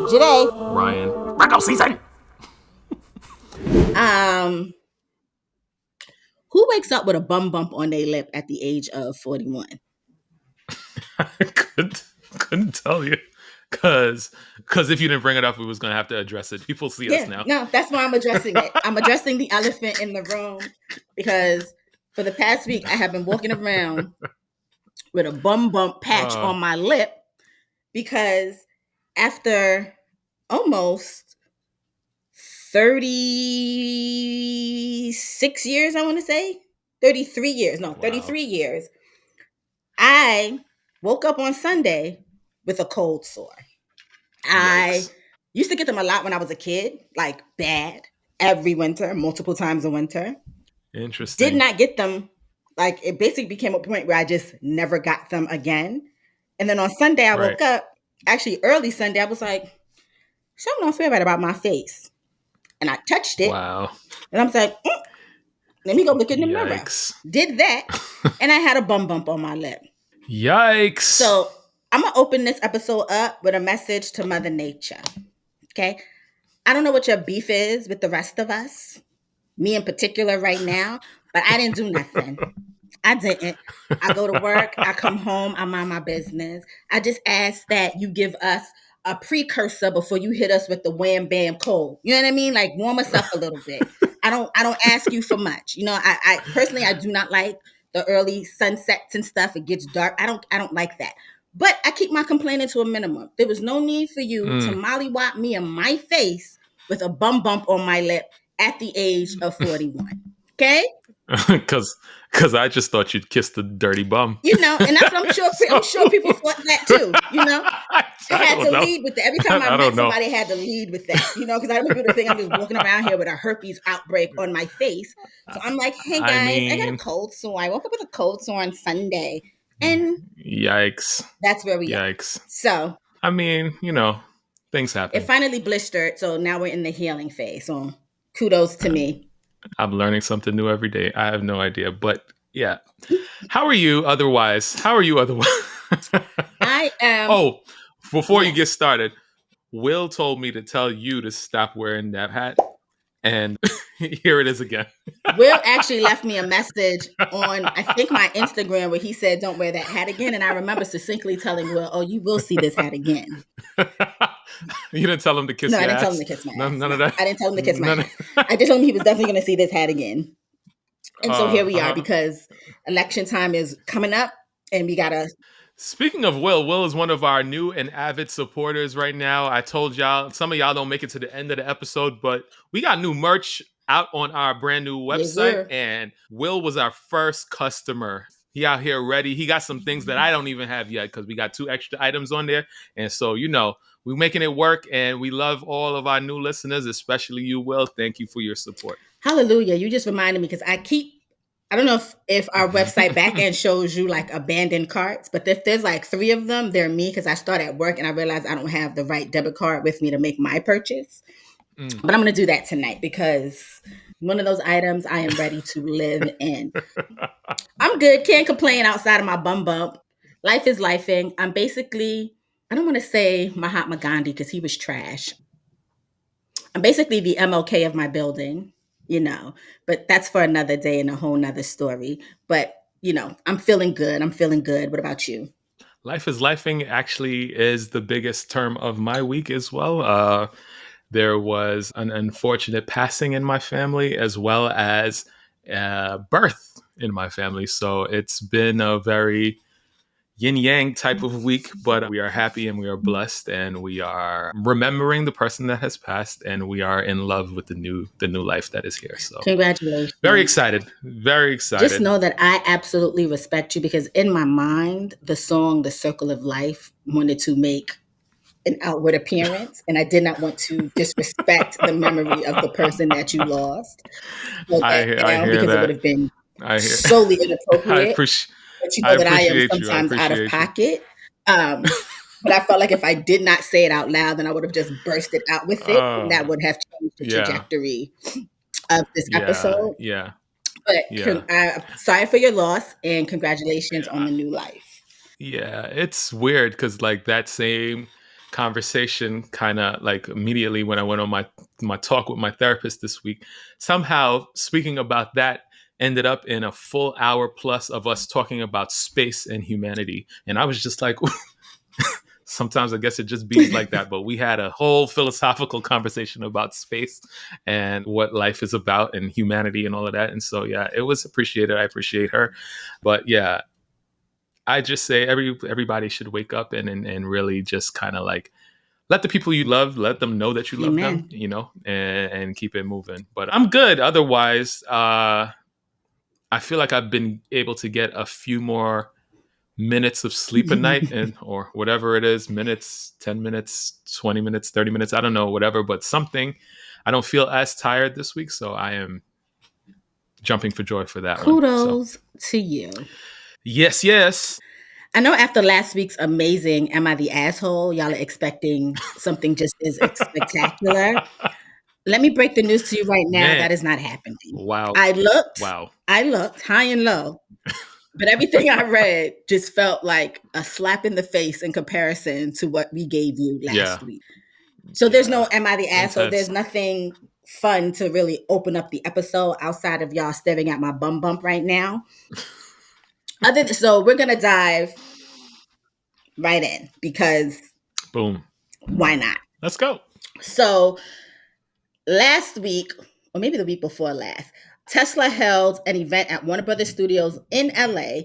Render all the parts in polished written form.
Joyhdae. Ryan. Virgo season. Um, who wakes up with a bum bump on their lip at the age of 41? I couldn't tell you. Cause if you didn't bring it up, we was gonna have to address it. People see us Yeah, now. no, that's why I'm addressing it. I'm addressing the elephant in the room because for the past week I have been walking around with a bum bump patch Uh, on my lip because after almost 36 years, I want to say 33 years, no, wow. 33 years, I woke up on Sunday with a cold sore. I Yikes. used to get them a lot when I was a kid, like bad, every winter, multiple times a winter. Did Interesting. not get them. Like it basically became a point where I just never got them again. And then on Sunday, I Right. woke up, actually early Sunday, I was like, something don't feel right about my face. And I touched it Wow. and I was like, let me go look in the mirror. Yikes. Did that. And I had a bum bump on my lip. Yikes. So I'm going to open this episode up with a message to Mother Nature. Okay. I don't know what your beef is with the rest of us, me in particular right now, but I didn't do nothing. I didn't. I go to work, I come home, I mind my business. I just ask that you give us a precursor before you hit us with the wham bam cold. You know what I mean? Like warm us up a little bit. I don't ask you for much. You know, I personally I do not like the early sunsets and stuff. It gets dark. I don't like that. But I keep my complaining to a minimum. There was no need for you to Mm. mollywop me in my face with a bum bump on my lip at the age of 41. Okay? Cause I just thought you'd kiss the dirty bum. You know, and that's what I'm sure. I'm So sure people thought that too. You know, I I had don't to know. lead with that. Every time I I met don't know. somebody, I had to lead with that. You know, because I don't want people to think I'm just walking around here with a herpes outbreak on my face. So I'm like, hey I guys, I got a mean, cold sore. I woke up with a cold sore on Sunday, and yikes. that's where we are. Yikes. So I mean, things it happen. finally blistered. So now we're in the healing phase. So kudos to me. I'm learning something new every day. I have no idea. But yeah. How are you otherwise? How are you otherwise? I am. Oh, before you get Yes. started, Will told me to tell you to stop wearing that hat. And here it is again. Will actually left me a message on, I think, my Instagram where he said, don't wear that hat again. And I remember succinctly telling Will, oh, you will see this hat again. You didn't tell him to kiss No, I your didn't tell him ass? to kiss my None, ass. none No, of that? I didn't tell him to kiss my None of... ass. I just told him he was definitely going to see this hat again. And so here we are uh-huh. because election time is coming up and we got to. Speaking of Will is one of our new and avid supporters right now. I told y'all, some of y'all don't make it to the end of the episode, but we got new merch out on our brand new Yes, website, sir. and Will was our first customer. He out here ready. He got some things that I don't even have yet because we got 2 extra items on there. And so, we're making it work, and we love all of our new listeners, especially you, Will. Thank you for your support. Hallelujah. You just reminded me because I don't know if our website back end shows you like abandoned carts, but if there's like 3 of them, they're me because I start at work and I realize I don't have the right debit card with me to make my purchase. Mm. But I'm going to do that tonight because one of those items I am ready to live in. I'm good. Can't complain outside of my bum bump. Life is lifing. I'm basically, I don't want to say Mahatma Gandhi because he was trash. I'm basically the MLK of my building, but that's for another day and a whole nother story. But, I'm feeling good. I'm feeling good. What about you? Life is lifing actually is the biggest term of my week as well. There was an unfortunate passing in my family as well as birth in my family. So it's been a very yin yang type of week, but we are happy and we are blessed and we are remembering the person that has passed and we are in love with the new life that is here. So very Congratulations. excited, very Just excited. know that I absolutely respect you because in my mind, the song The Circle of Life wanted to make an outward appearance, and I did not want to disrespect the memory of the person that you lost. Wrote I that I down hear because it would that. have been I hear. solely I inappropriate. appreciate. But you I know that I am appreciate you. I sometimes out of appreciate you. pocket. Um, but I felt like if I did not say it out loud, then I would have just bursted out with it, and that would have changed the Yeah, trajectory of this yeah, episode. yeah, But yeah, sorry for your loss, and congratulations on yeah. the new life. Yeah, it's weird because like that same conversation kind of like immediately when I went on my talk with my therapist this week. Somehow speaking about that ended up in a full hour plus of us talking about space and humanity. And I was just like, sometimes I guess it just bees like that. But we had a whole philosophical conversation about space and what life is about and humanity and all of that. And so, yeah, it was appreciated. I appreciate her. But yeah, I just say everybody should wake up and really just kind of like let the people you love, let them know that you love them, Amen. and keep it moving. But I'm good. Otherwise, I feel like I've been able to get a few more minutes of sleep a night and or whatever it is, minutes, 10 minutes, 20 minutes, 30 minutes, I don't know, whatever, but something. I don't feel as tired this week, so I am jumping for joy for that one. So, Kudos to you. yes, yes. I know after last week's amazing Am I the Asshole, y'all are expecting something just as spectacular. Let me break the news to you right now. Man, That is not happening. wow. I looked, Wow. I looked high and low, but everything I read just felt like a slap in the face in comparison to what we gave you Yeah. last week. So there's Yeah. no Am I the Asshole? Intense. There's nothing fun to really open up the episode outside of y'all staring at my bum bump right now. So we're gonna dive right in because Boom. why not? Let's go. So last week, or maybe the week before last, Tesla held an event at Warner Brothers Studios in LA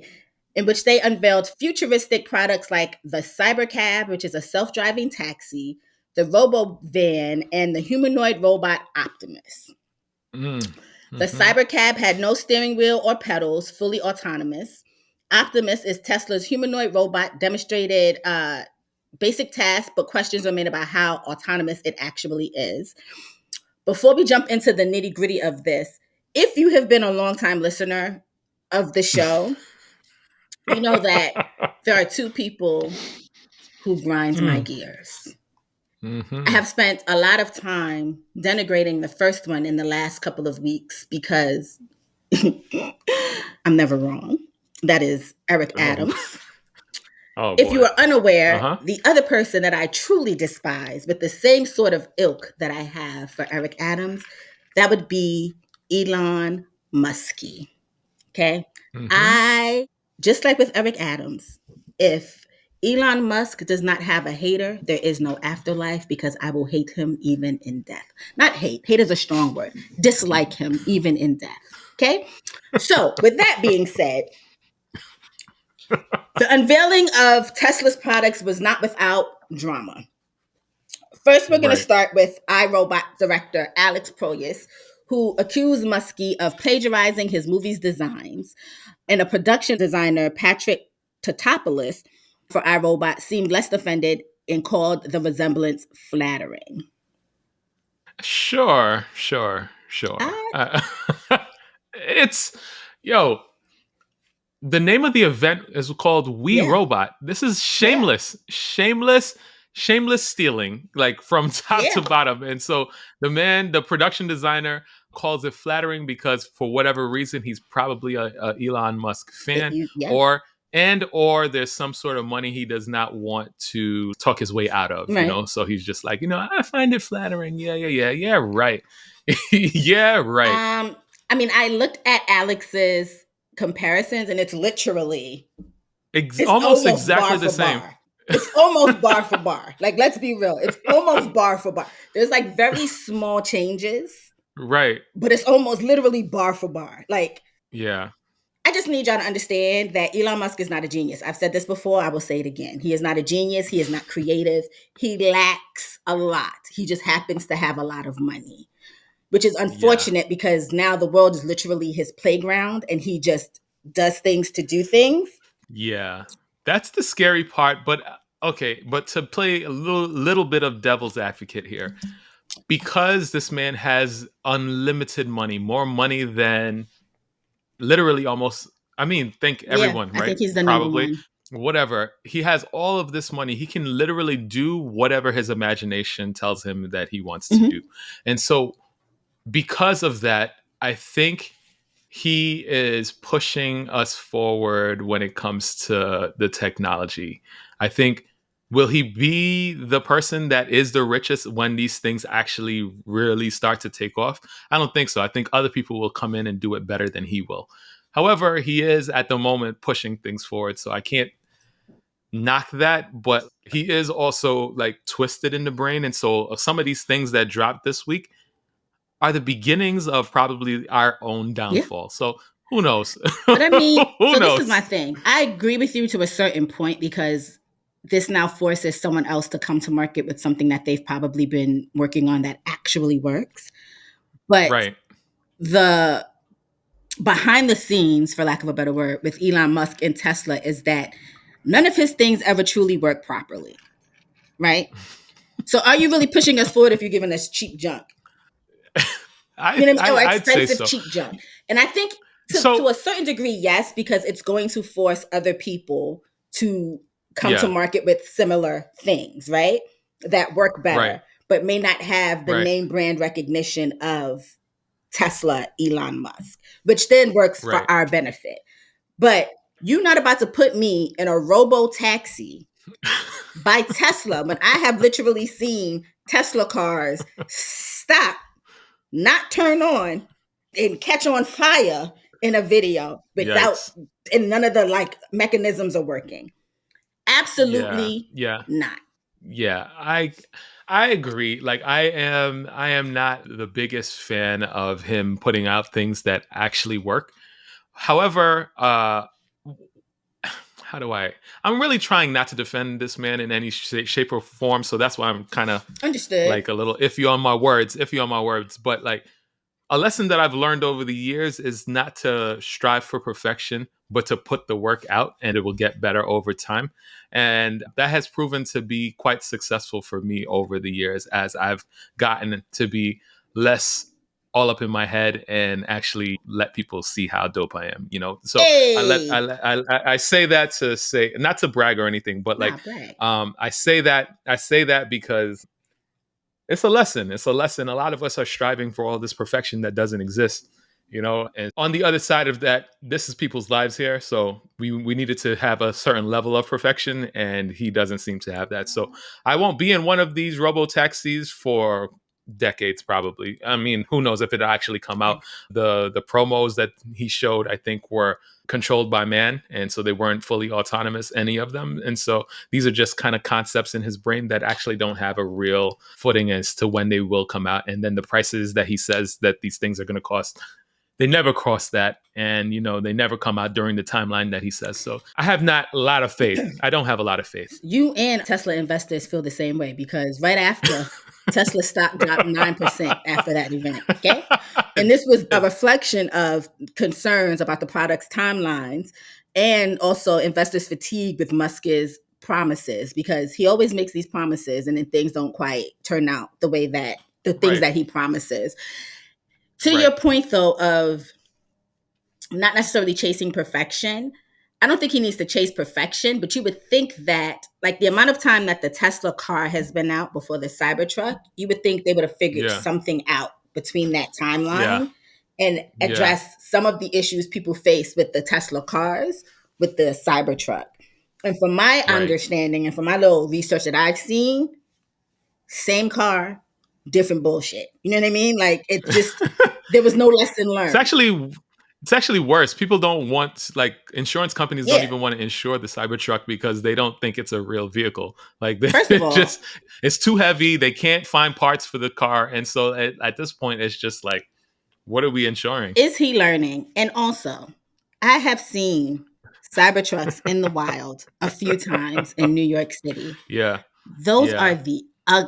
in which they unveiled futuristic products like the Cybercab, which is a self-driving taxi, the Robo Van, and the humanoid robot Optimus. Mm. The Mm-hmm. Cybercab had no steering wheel or pedals, fully autonomous. Optimus is Tesla's humanoid robot, demonstrated basic tasks, but questions remain about how autonomous it actually is. Before we jump into the nitty gritty of this, if you have been a longtime listener of the show, you know that there are two people who grind my Mm. gears. I Mm-hmm. have spent a lot of time denigrating the first one in the last couple of weeks because I'm never wrong. That is Eric Oh. Adams. Oh If you boy. are unaware, Uh-huh. the other person that I truly despise with the same sort of ilk that I have for Eric Adams, that would be Elon Muskie. Okay. Mm-hmm. I, just like with Eric Adams, if Elon Musk does not have a hater, there is no afterlife because I will hate him even in death. Not hate, hate is a strong word. Dislike him even in death. Okay. So, with that being said, the unveiling of Tesla's products was not without drama. First, we're going to Right. start with iRobot director Alex Proyas, who accused Muskie of plagiarizing his movie's designs. And a production designer, Patrick Tatopoulos, for iRobot, seemed less offended and called the resemblance flattering. Sure. Sure. Sure. I, It's yo. The name of the event is called We yeah, Robot. This is yeah, shameless stealing, like from top to yeah, bottom. And so the production designer, calls it flattering because for whatever reason he's probably a Elon Musk fan, yeah, or there's some sort of money he does not want to talk his way out of. right. So he's just like, I find it flattering. Yeah, right. Yeah, right. I mean, I looked at Alex's comparisons, and it's Almost almost exactly bar the for same. bar. It's almost bar for bar. Like, let's be real. It's almost bar for bar. There's like very small changes, Right. but it's almost literally bar for bar. Like, Yeah. I just need y'all to understand that Elon Musk is not a genius. I've said this before. I will say it again. He is not a genius. He is not creative. He lacks a lot. He just happens to have a lot of money, which is Yeah. unfortunate because now the world is literally his playground and he just does things to do things. Yeah. That's the scary part. But okay, but to play a little bit of devil's advocate here, because this man has unlimited money, more money than literally almost, I mean, think Yeah, everyone, I right? think he's the number Probably. one. Whatever. He has all of this money. He can literally do whatever his imagination tells him that he wants to do. Mm-hmm. And so because of that, I think he is pushing us forward when it comes to the technology. I think Will he be the person that is the richest when these things actually really start to take off? I don't think so. I think other people will come in and do it better than he will. However, he is at the moment pushing things forward, so I can't knock that, but he is also like twisted in the brain. And so some of these things that dropped this week are the beginnings of probably our own Yeah. downfall. So who knows? But I mean, Who so this is my knows? thing. I agree with you to a certain point because this now forces someone else to come to market with something that they've probably been working on that actually works. But Right. the behind the scenes, for lack of a better word, with Elon Musk and Tesla is that none of his things ever truly work properly, right? So are you really pushing us forward if you're giving us cheap junk? You know what I mean? Or I'd say expensive so. cheap junk. And I think to So a certain degree, yes, because it's going to force other people to come to yeah, market with similar things, right? That work right, better, but may not have the right, name brand recognition of Tesla, Elon Musk, which then works for right. our benefit. But you're not about to put me in a robo taxi by Tesla when I have literally seen Tesla cars stop, not turn on, and catch on fire in a video without, Yikes. and none of the like mechanisms are working. Yeah, Absolutely yeah, not. yeah. I agree. Like I am not the biggest fan of him putting out things that actually work. However, how do I'm really trying not to defend this man in any shape or form, so that's why I'm kind of Understood. like a little iffy on my words, but like a lesson that I've learned over the years is not to strive for perfection, but to put the work out and it will get better over time. And that has proven to be quite successful for me over the years as I've gotten to be less all up in my head and actually let people see how dope I am, you know? So Hey, I say that to say, not to brag or anything, but like, nah, brag. I say that because it's a lesson. It's a lesson. A lot of us are striving for all this perfection that doesn't exist, you know. And on the other side of that, this is people's lives here. So we needed to have a certain level of perfection, and he doesn't seem to have that. So I won't be in one of these robo taxis for decades probably. I mean, who knows if it'll actually come out. The promos that he showed, I think, were controlled by man, and so they weren't fully autonomous, any of them. And so these are just kind of concepts in his brain that actually don't have a real footing as to when they will come out. And then the prices that he says that these things are going to cost, they never cross that. And, you know, they never come out during the timeline that he says. So I have not a lot of faith. I don't have a lot of faith. You and Tesla investors feel the same way because right after Tesla stock dropped 9% after that event. Okay. And this was a reflection of concerns about the product's timelines and also investors' fatigue with Musk's promises because he always makes these promises and then things don't quite turn out the way that the things Right. that he promises. To Right. your point, though, of not necessarily chasing perfection. I don't think he needs to chase perfection, but you would think that, like the amount of time that the Tesla car has been out before the Cybertruck, you would think they would have figured Yeah. something out between that Yeah. timeline and Yeah. address some of the issues people face with the Tesla cars with the Cybertruck. And from my Right. understanding and from my little research that I've seen, same car, different bullshit. You know what I mean? Like it just, there was no lesson It's learned. actually it's actually worse. People don't want, like, insurance companies don't Yeah. even want to insure the Cybertruck because they don't think it's a real vehicle. Like First they of all, just it's too heavy. They can't find parts for the car, and so at this point, it's just like, what are we insuring? is he learning? And also, I have seen Cybertrucks in the wild a few times in New York City. Yeah, Those are yeah. the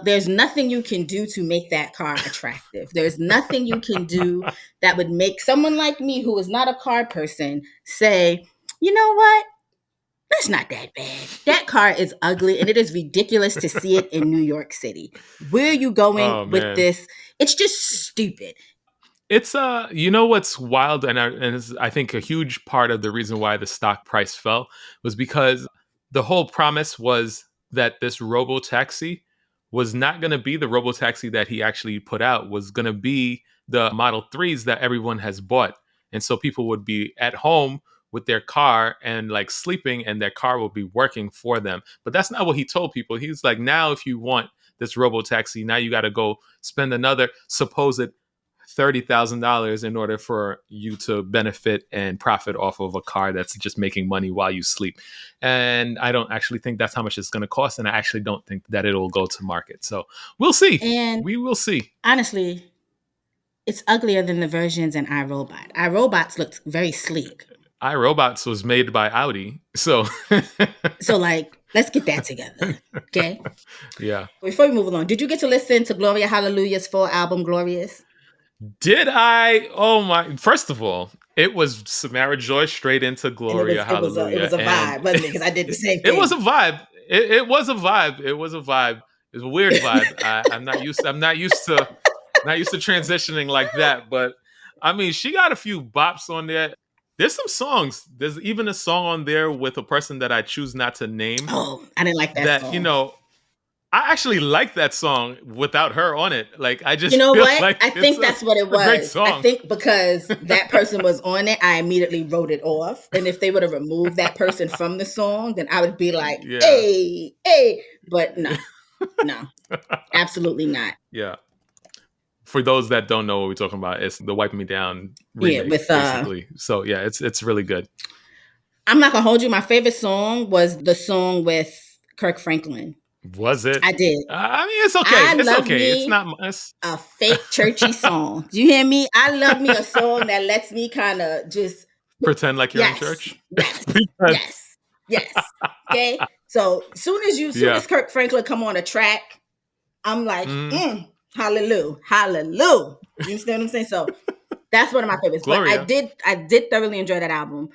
there's nothing you can do to make that car attractive. There's nothing you can do that would make someone like me who is not a car person say, "You know what? That's not that bad. That car is ugly and it is ridiculous to see it in New York City. Where are you going Oh with man. this? It's just stupid." It's you know what's wild, and it's, I think a huge part of the reason why the stock price fell was because the whole promise was that this robo taxi was not going to be the robo taxi that he actually put out, was going to be the Model 3s that everyone has bought. And so people would be at home with their car and like sleeping, and their car will be working for them. But that's not what he told people. He's like, now if you want this robo taxi, now you got to go spend another supposed $30,000 in order for you to benefit and profit off of a car that's just making money while you sleep. And I don't actually think that's how much it's going to cost. And I actually don't think that it'll go to market. So we'll see. And We will see. honestly, it's uglier than the versions in iRobot. iRobots looked very sleek. iRobots was made by Audi. So like, let's get that together. Okay? Yeah. Before we move along, did you get to listen to Gloria Hallelujah's full album, Glorious? Did I? Oh my! First of all, it was Samara Joy straight into Gloria Hallelujah. It was a vibe, wasn't it? Because I did the same thing. It was a vibe. It was a vibe. It was a vibe. It's a weird vibe. I'm not used to transitioning like that. But I mean, she got a few bops on there. There's some songs. There's even a song on there with a person that I choose not to name. Oh, I didn't like that song. I actually like that song without her on it. Like, I just feel what? Like I think that's what it was. Great song. I think because that person was on it, I immediately wrote it off. And if they would have removed that person from the song, then I would be like, hey. But no, absolutely not. Yeah. For those that don't know what we're talking about, it's the Wipe Me Down remake, basically. So yeah, it's really good. I'm not gonna hold you. My favorite song was the song with Kirk Franklin. Was it? I did. I mean, it's okay. It's okay. It's not a fake churchy song. Do you hear me? I love me a song that lets me kind of just pretend like you're in church. Yes. Okay. So soon as Kirk Franklin come on a track, I'm like, hallelujah. You understand what I'm saying? So that's one of my favorites. Gloria. But I did thoroughly enjoy that album.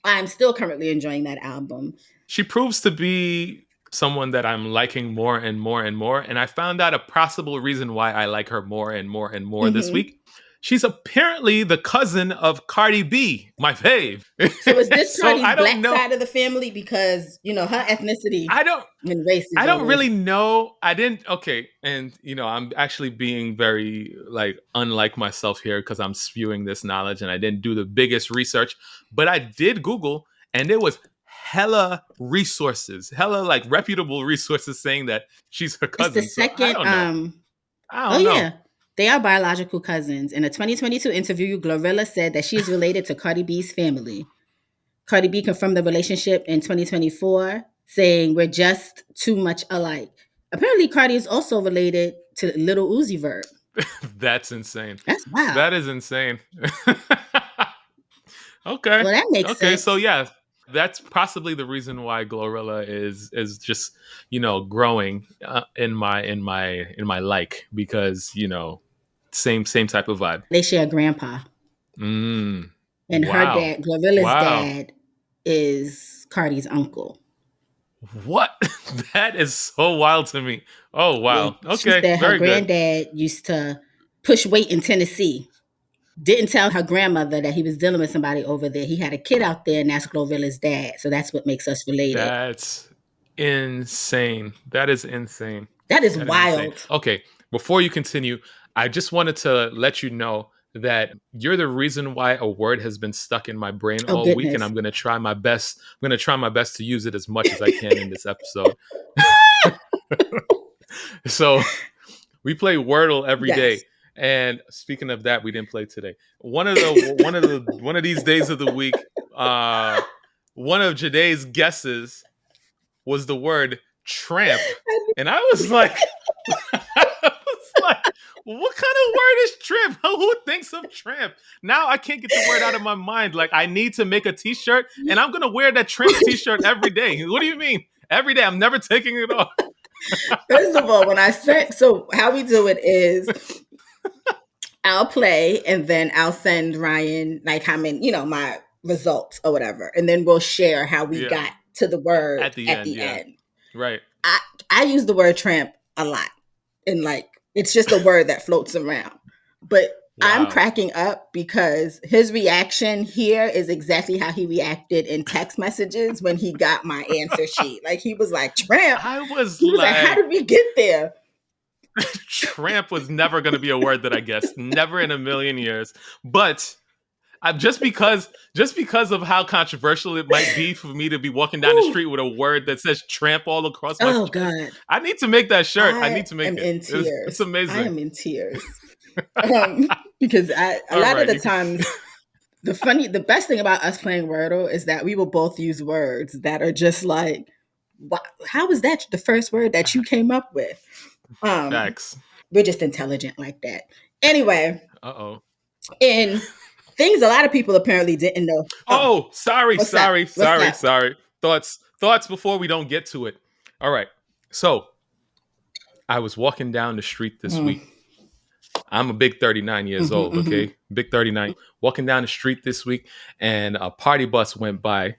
I'm still currently enjoying that album. She proves to be someone that I'm liking more and more and more. And I found out a possible reason why I like her more and more and more this week. She's apparently the cousin of Cardi B, my fave. So is this Cardi's black side of the family? Because, her ethnicity and race is I don't really know. I didn't. Okay. And, I'm actually being very, unlike myself here because I'm spewing this knowledge and I didn't do the biggest research. But I did Google, and there was hella resources, reputable resources saying that she's her cousin. It's the second. I don't know. Yeah. They are biological cousins. In a 2022 interview, Glorilla said that she's related to Cardi B's family. Cardi B confirmed the relationship in 2024, saying we're just too much alike. Apparently, Cardi is also related to Lil Uzi Vert. That's insane. That's wild. That is insane. Okay. Well, that makes sense. Okay, so yeah, that's possibly the reason why Glorilla is just growing in my like, because same type of vibe. They share a grandpa. And her dad, Glorilla's dad, is Cardi's uncle. What? That is so wild to me. Oh wow. Yeah, okay. She said her granddad used to push weight in Tennessee. Didn't tell her grandmother that he was dealing with somebody over there. He had a kid out there, and that's Glorilla's dad. So that's what makes us related. That's insane. That is insane. That is wild. Insane. Okay, before you continue, I just wanted to let you know that you're the reason why a word has been stuck in my brain all week, and I'm going to try my best. I'm going to try my best to use it as much as I can in this episode. So we play Wordle every day. And speaking of that, we didn't play today. One of these days of the week, one of Joyhdae's guesses was the word tramp, and I was like, what kind of word is tramp? Who thinks of tramp? Now I can't get the word out of my mind. Like, I need to make a T-shirt, and I'm gonna wear that tramp T-shirt every day. What do you mean? Every day? I'm never taking it off. First of all, so how we do it is, I'll play, and then I'll send Ryan how many, my results or whatever, and then we'll share how we got to the word at the end. Right. I use the word tramp a lot, and it's just a word that floats around. But I'm cracking up because his reaction here is exactly how he reacted in text messages when he got my answer sheet. He was like, tramp. He was like, how did we get there? Tramp was never going to be a word that I guessed. Never in a million years. But just because of how controversial it might be for me to be walking down the street with a word that says tramp all across my Oh chest. God. I need to make that shirt. I I need to make am it. in It's tears. I amazing. am in tears. Because a All lot of right, the you can. times the best thing about us playing Wordle is that we will both use words that are just like, how is that the first word that you came up with? Um, Facts. we're just intelligent like that. Anyway, Uh oh. and things a lot of people apparently didn't know. Oh, Oh, sorry, what's up? sorry, What's sorry, up? sorry. Thoughts before we don't get to it. All right. So I was walking down the street this Mm, week. I'm a big 39 years hmm old, hmm okay? Big 39. Walking down the street this week, and a party bus went by.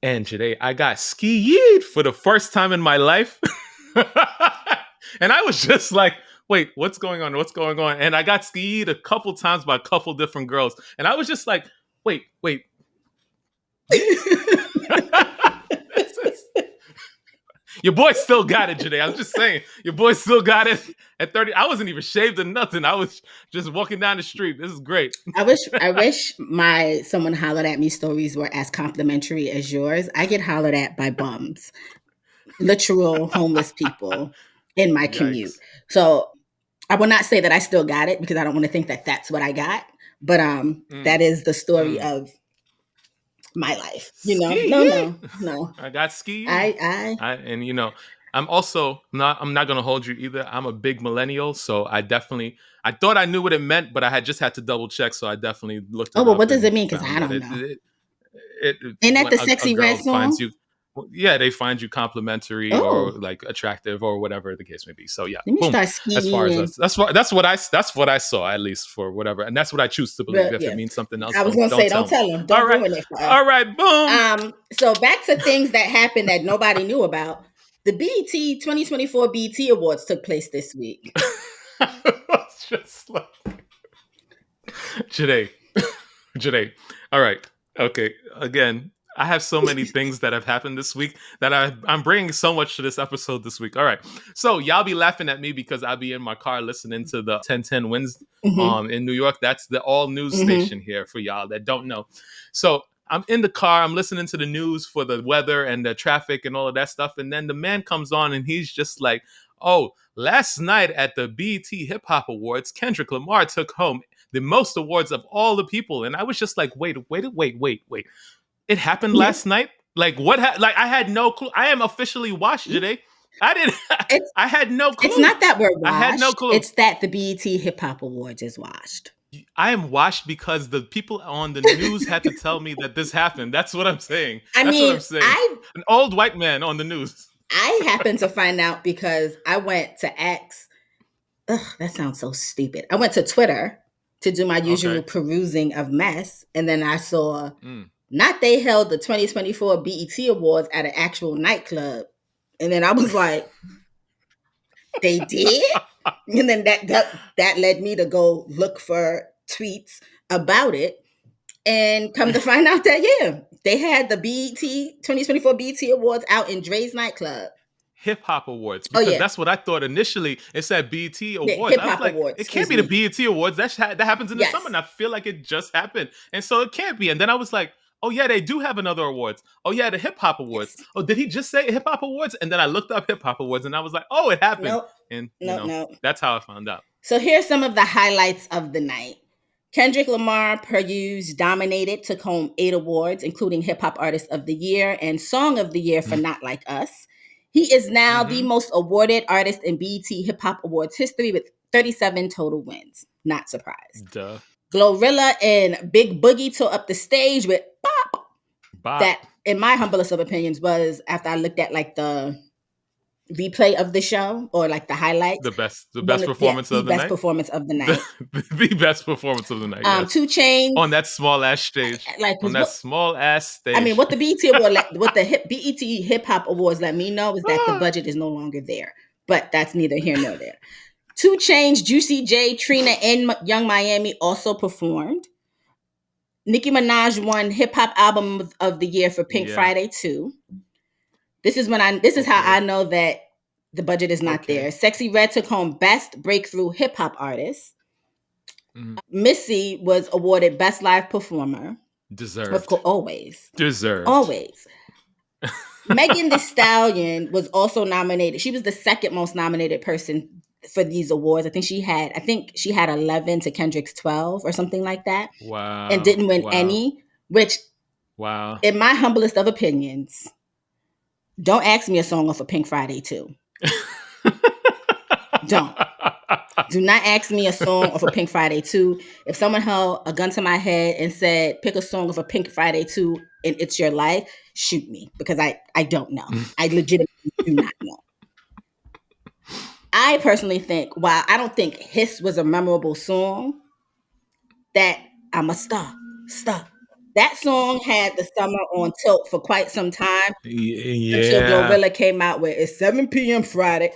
And today I got skied for the first time in my life. And I was just like, wait, what's going on? What's going on? And I got skied a couple times by a couple different girls. And I was just like, wait, me? This is your boy still got it, Janae. I'm just saying, your boy still got it at 30. I wasn't even shaved or nothing. I was just walking down the street. This is great. I wish my someone hollered at me stories were as complimentary as yours. I get hollered at by bums, literal homeless people in my commute. Yikes. So I will not say that I still got it because I don't want to think that that's what I got. But that Mm, is the story mm. of my life. Ski. No, no, no. I got skied. I And I'm also not. I'm not gonna hold you either. I'm a big millennial, so I thought I knew what it meant, but I had just had to double check. So I definitely looked oh, it well, what up does it and mean? Because I found that don't it know. it, it Ain't that when the a sexy red girl finds song? you, well, yeah, they find you complimentary or Oh, like attractive or whatever the case may be. So yeah, let me boom. start As far as skiing. us, that's what I saw, at least, for whatever, and that's what I choose to believe. But If it yeah, means something else, I was don't gonna don't say, don't tell me. tell them, All don't right, ruin it for us. all right, boom. So back to things that happened that nobody knew about. The BET 2024 BET Awards took place this week. It's just like Janae. Janae. All right. Okay. Again, I have so many things that have happened this week that I'm bringing so much to this episode this week. All right. So y'all be laughing at me because I'll be in my car listening to the 1010 Wins hmm in New York. That's the all news hmm station here for y'all that don't know. So I'm in the car, I'm listening to the news for the weather and the traffic and all of that stuff. And then the man comes on and he's just like, oh, last night at the BET Hip Hop Awards, Kendrick Lamar took home the most awards of all the people. And I was just like, wait. It happened Yeah, last night? Like what like I had no clue. I am officially washed today. I didn't it's I had no it's clue. not that we're I had no washed. clue. It's that the BET Hip Hop Awards is washed. I am washed because the people on the news had to tell me that this happened. That's what I'm saying. I That's what mean, I'm saying. I An old white man on the news. I happened to find out because I went to X. Ugh, that sounds so stupid. I went to Twitter to do my usual Okay. perusing of mess, and then I saw Mm. not they held the 2024 BET Awards at an actual nightclub, and then I was like, they did, and then that led me to go look for tweets about it, and come to find out that yeah, they had the BET 2024 BET Awards out in Dre's nightclub. Hip Hop Awards, Oh because yeah, that's what I thought initially. It said BET yeah, Awards. Hip I was Hop like, Awards. it can't Excuse be the me. BET Awards. That happens in the summer, Yes, and I feel like it just happened, and so it can't be. And then I was like, oh yeah, they do have another awards. Oh yeah, the Hip Hop Awards. yes. Oh, did he just say Hip Hop Awards? And then I looked up Hip Hop Awards, and I was like, oh, it happened, Nope, and nope. that's how I found out. So here's some of the highlights of the night. Kendrick Lamar, per use, dominated, took home 8 awards, including Hip Hop Artist of the Year and Song of the Year for Not Like Us. He is now the Mm-hmm. most awarded artist in BET Hip Hop Awards history with 37 total wins. Not surprised. Duh. Glorilla and Big Boogie tore up the stage with Bop. That, Bop. in my humblest of opinions, was after I looked at like the replay of the show or like the highlights. The best performance The of the best night. performance of the The, night. the best performance of the night. Yes, 2 Chainz, on that small ass stage. like, On because that what small ass I mean, stage. what the BET award, what the BET Hip Hop Awards let me know is that the budget is no longer there. But that's neither here nor there. 2 Chainz, Juicy J, Trina, and Young Miami also performed. Nicki Minaj won Hip Hop Album of the Year for Pink Yeah. Friday 2. This is how I Okay. know that the budget is not there. Okay. Sexy Red took home Best Breakthrough Hip Hop Artist. Missy was awarded Best Live Performer. Of Deserved. course, always. Deserved. Always. Megan Thee Stallion was also nominated. She was the second most nominated person for these awards. I think she had 11 to Kendrick's 12 or something like that. And Wow. didn't win Wow. any, which, Wow. in my humblest of opinions, don't ask me a song off of Pink Friday 2. Don't. Do not ask me a song off of Pink Friday 2. If someone held a gun to my head and said, pick a song off of Pink Friday 2 and It's Your Life, shoot me, because I don't know. I legitimately do not know. I personally think, while I don't think Hiss was a memorable song, that I'm a star. That song had the summer on tilt for quite some time until Yeah. Glorilla came out with It's 7 p.m. Friday.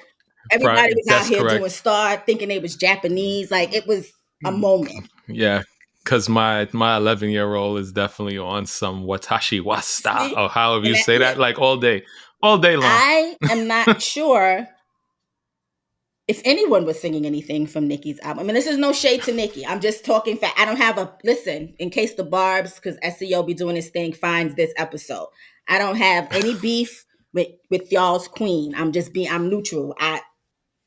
Everybody was out That's here doing correct. Star, thinking they was Japanese. Like, it was a moment. Yeah. Because my 11-year-old is definitely on some Watashi Wastar, See? or however And you say yeah, that, like all day long. I am not sure if anyone was singing anything from Nicki's album. I mean, this is no shade to Nicki. I'm just talking fact. I don't have listen, in case the Barbs, because SEO be doing his thing, finds this episode. I don't have any beef with y'all's queen. I'm neutral.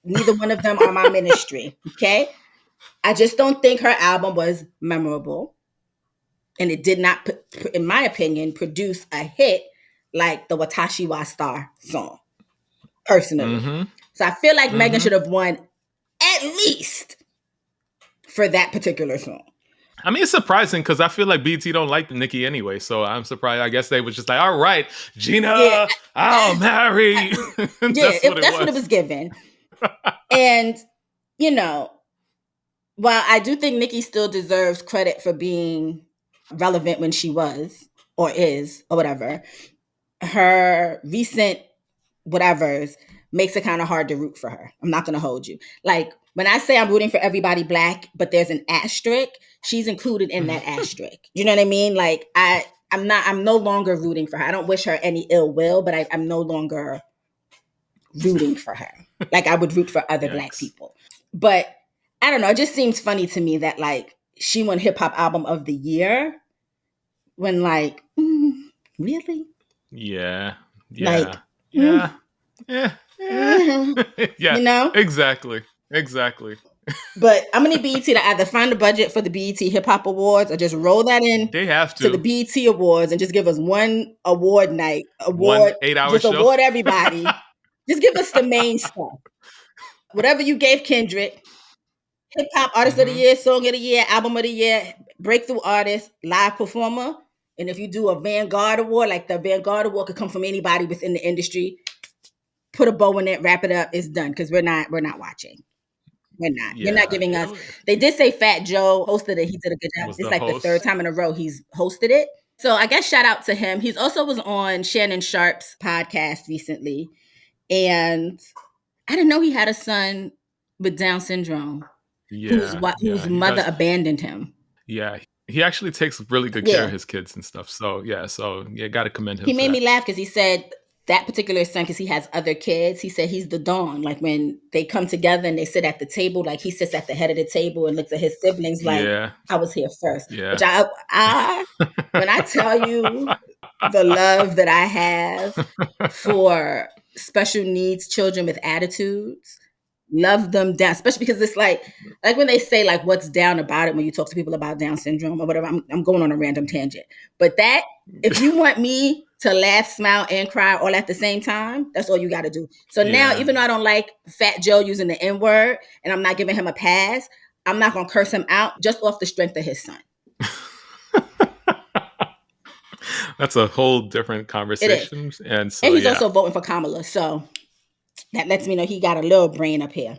Neither one of them are my ministry. Okay. I just don't think her album was memorable. And it did not, in my opinion, produce a hit like the Watashi Wastar song, personally. Mm-hmm. So I feel like Megan Mm-hmm. should have won at least for that particular song. I mean, it's surprising because I feel like BT don't like Nicki anyway, so I'm surprised. I guess they was just like, all right, Yeah, Gina, I'll marry. That's what it that's what it was. was given. And, while I do think Nicki still deserves credit for being relevant when she was, or is, or whatever, her recent whatevers makes it kind of hard to root for her. I'm not going to hold you. Like, when I say I'm rooting for everybody black, but there's an asterisk, she's included in that asterisk. You know what I mean? Like, I'm no longer rooting for her. I don't wish her any ill will, but I'm no longer rooting for her. Like, I would root for other black Yikes. people. But I don't know. It just seems funny to me that, like, she won Hip Hop Album of the Year when, like, really? Yeah. Like, Yeah. Yeah. yeah, Yeah. you know? Exactly. But I'm gonna need BET to either find a budget for the BET Hip Hop Awards or just roll that in They have to the to. BET Awards and just give us one award night. One 8-hour Just show. award everybody. Just give us the main stuff. Whatever you gave Kendrick, Hip Hop Artist of the Mm-hmm. Year, Song of the Year, Album of the Year, Breakthrough Artist, Live Performer. And if you do a Vanguard Award, like the Vanguard Award could come from anybody within the industry. Put a bow in it, wrap it up, it's done. Because we're not watching. We're not. You're not Yeah. giving us. They did say Fat Joe hosted it. He did a good job. Was It's the like the third host. time in a row he's hosted it. So I guess shout out to him. He's also was on Shannon Sharp's podcast recently, and I didn't know he had a son with Down syndrome whose Yeah. Yeah. He mother does. abandoned him. Yeah. He actually takes really good care of Yeah, his kids and stuff. So yeah. Got to commend him he for made me that. laugh because he said that particular son, because he has other kids, he said he's the dawn. Like, when they come together and they sit at the table, like, he sits at the head of the table and looks at his siblings like, Yeah. I was here first. Yeah. Which I when I tell you the love that I have for special needs children with attitudes, love them down, especially because it's like when they say, like, what's down about it when you talk to people about Down syndrome or whatever. I'm going on a random tangent, but that, if you want me to laugh, smile, and cry all at the same time, that's all you got to do. So now, Yeah. even though I don't like Fat Joe using the N word and I'm not giving him a pass, I'm not gonna curse him out just off the strength of his son. That's a whole different It is, conversation. And so and he's yeah. also voting for Kamala, so that lets me know he got a little brain up here.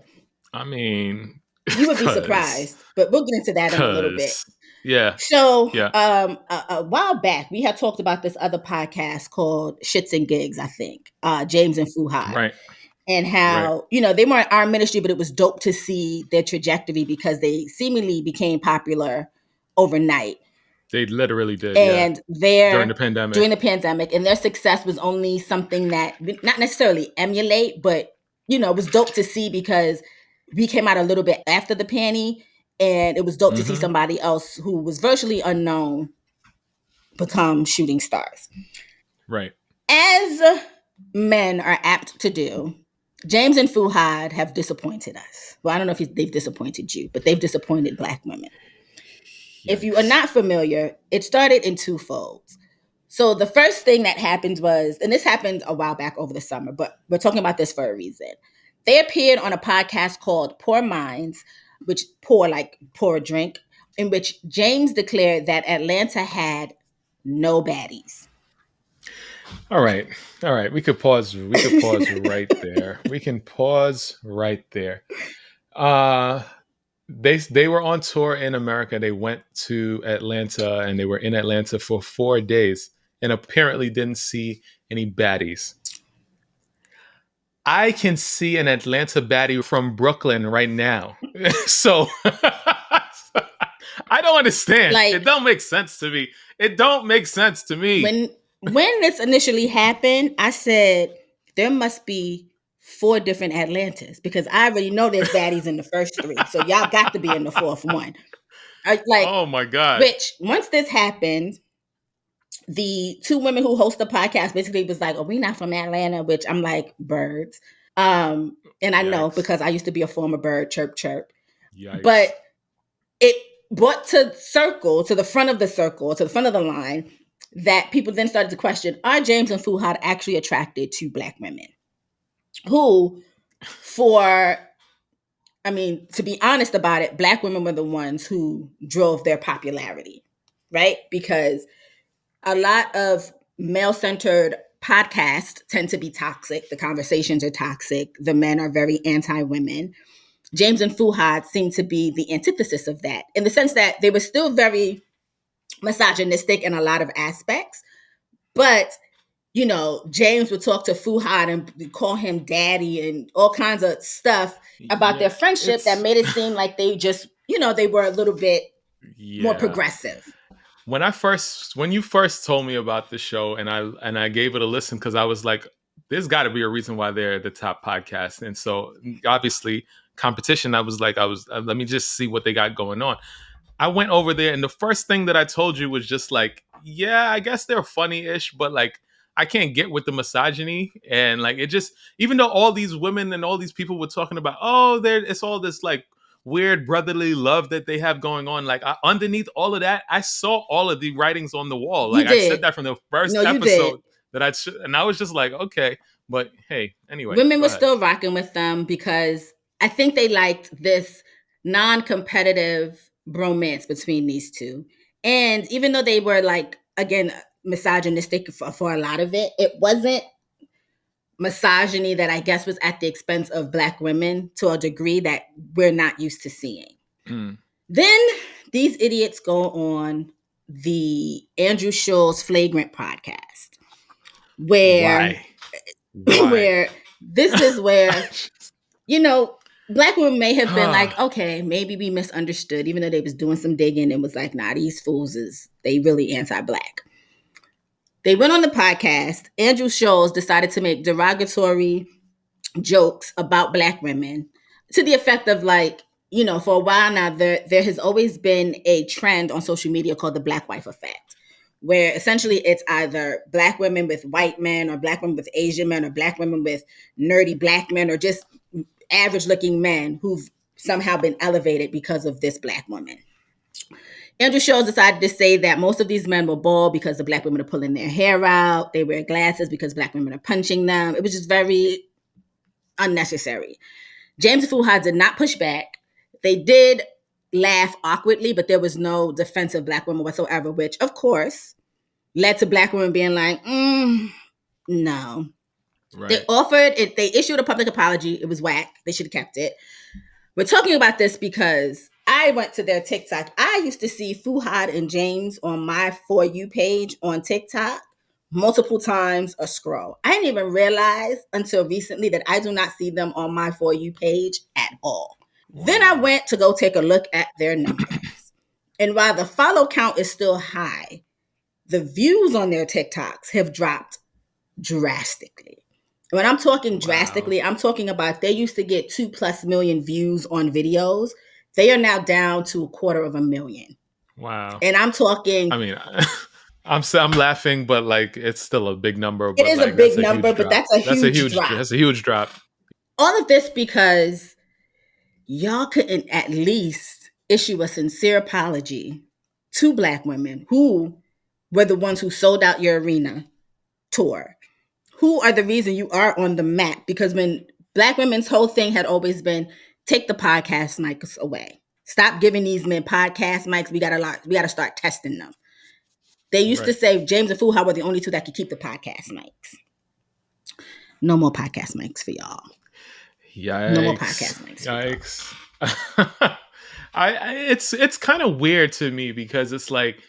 I mean, You would be cause surprised, but we'll get into that in a little bit. cause yeah. So, Yeah. a while back, we had talked about this other podcast called ShxtsNGigs, I think, James and Fuhad, Right. and Right. how, they weren't our ministry, but it was dope to see their trajectory because they seemingly became popular overnight. They literally did, yeah. And During the pandemic. and their success was only something that we not necessarily emulate, but it was dope to see because we came out a little bit after the panty, And it was dope to see Mm-hmm. somebody else who was virtually unknown become shooting stars. Right. As men are apt to do, James and Fuhad have disappointed us. Well, I don't know if they've disappointed you, but they've disappointed Black women. If you are Yikes. not familiar, it started in two folds. So the first thing that happened was, and this happened a while back over the summer, but we're talking about this for a reason. They appeared on a podcast called Poor Minds, which poor like pour a drink, in which James declared that Atlanta had no baddies. All right. All right. We could pause. We could pause right there. We can pause right there. Uh they were on tour in America. They went to Atlanta and they were in Atlanta for 4 days and apparently didn't see any baddies. I can see an Atlanta baddie from Brooklyn right now. So I don't understand. It Like don't make sense to me. It don't make sense to me. when this initially happened, I said there must be four different Atlantas because I already know there's baddies in the first three. So y'all got to be in the fourth one. Like, Oh my god. which once this happened, the two women who host the podcast basically was like, "Oh, we not from Atlanta," which I'm like, birds. And I know Yikes. because I used to be a former bird, chirp chirp. Yikes. But it brought to circle, to the front of the circle, to the front of the line, that people then started to question, are James and Fuhad actually attracted to Black women? Who, to be honest about it, Black women were the ones who drove their popularity, right? Because a lot of male-centered podcasts tend to be toxic. The conversations are toxic. The men are very anti-women. James and Fuhad seem to be the antithesis of that, in the sense that they were still very misogynistic in a lot of aspects. But, James would talk to Fuhad and call him daddy and all kinds of stuff about Yeah, their friendship that it's made it seem like they just, they were a little bit more yeah. progressive. When you first told me about the show and I gave it a listen because I was like, there's got to be a reason why they're the top podcast, and so obviously competition. I was let me just see what they got going on. I went over there, and the first thing that I told you was just like, yeah, I guess they're funny-ish, but like, I can't get with the misogyny, and like, it just, even though all these women and all these people were talking about, oh, there, it's all this like weird brotherly love that they have going on. Like, underneath all of that, I saw all of the writings on the wall. You Like, I said did. that from the No, first you did. episode and I was just like, okay, but hey, anyway, Women go were ahead. still rocking with them because I think they liked this non-competitive bromance between these two. And even though they were like, again, misogynistic for a lot of it, it wasn't misogyny that I guess was at the expense of Black women to a degree that we're not used to seeing. Mm. Then these idiots go on the Andrew Schulz Flagrant podcast, where Why? Why? where this is where, Black women may have been like, okay, maybe we misunderstood, even though they was doing some digging and was like, nah, these fools they really anti-Black. They went on the podcast. Andrew Schulz decided to make derogatory jokes about Black women to the effect of like, for a while now, there has always been a trend on social media called the Black wife effect, where essentially it's either Black women with white men or Black women with Asian men or Black women with nerdy Black men or just average looking men who've somehow been elevated because of this Black woman. Andrew Schulz decided to say that most of these men were bald because the Black women are pulling their hair out. They wear glasses because Black women are punching them. It was just very unnecessary. James and Fuhad did not push back. They did laugh awkwardly, but there was no defense of Black women whatsoever, which, of course, led to Black women being like, no. They Right. offered it. They issued a public apology. It was whack. They should have kept it. We're talking about this because I went to their TikTok. I used to see Fuhad and James on my For You page on TikTok multiple times a scroll. I didn't even realize until recently that I do not see them on my For You page at all. Then I Wow. went to go take a look at their numbers. And while the follow count is still high, the views on their TikToks have dropped drastically. When I'm talking Wow. drastically, I'm talking about they used to get 2+ million views on videos. They are now down to 250,000. Wow. And I'm talking, I mean, I'm laughing, but like it's still a big number. it But is a like that's big a number, huge but drop. that's a huge drop. That's a huge drop. All of this because y'all couldn't at least issue a sincere apology to Black women who were the ones who sold out your arena tour, who are the reason you are on the map. Because when Black women's whole thing had always been take the podcast mics away. Stop giving these men podcast mics. We gotta start testing them. They used to Right. say James and Fuhad were the only two that could keep the podcast mics. No more podcast mics for y'all. No more Yikes. podcast mics for y'all. Yikes. It's kind of weird to me because it's like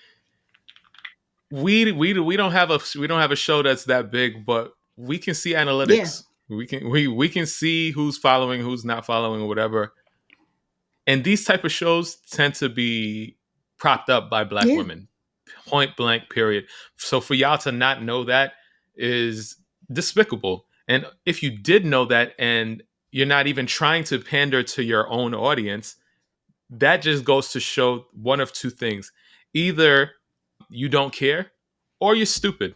we don't have a show that's that big, but we can see Yeah. analytics. We can see who's following, who's not following, or whatever. And these type of shows tend to be propped up by Black Yeah. women, point blank, period. So for y'all to not know that is despicable. And if you did know that and you're not even trying to pander to your own audience, that just goes to show one of two things: either you don't care or you're stupid,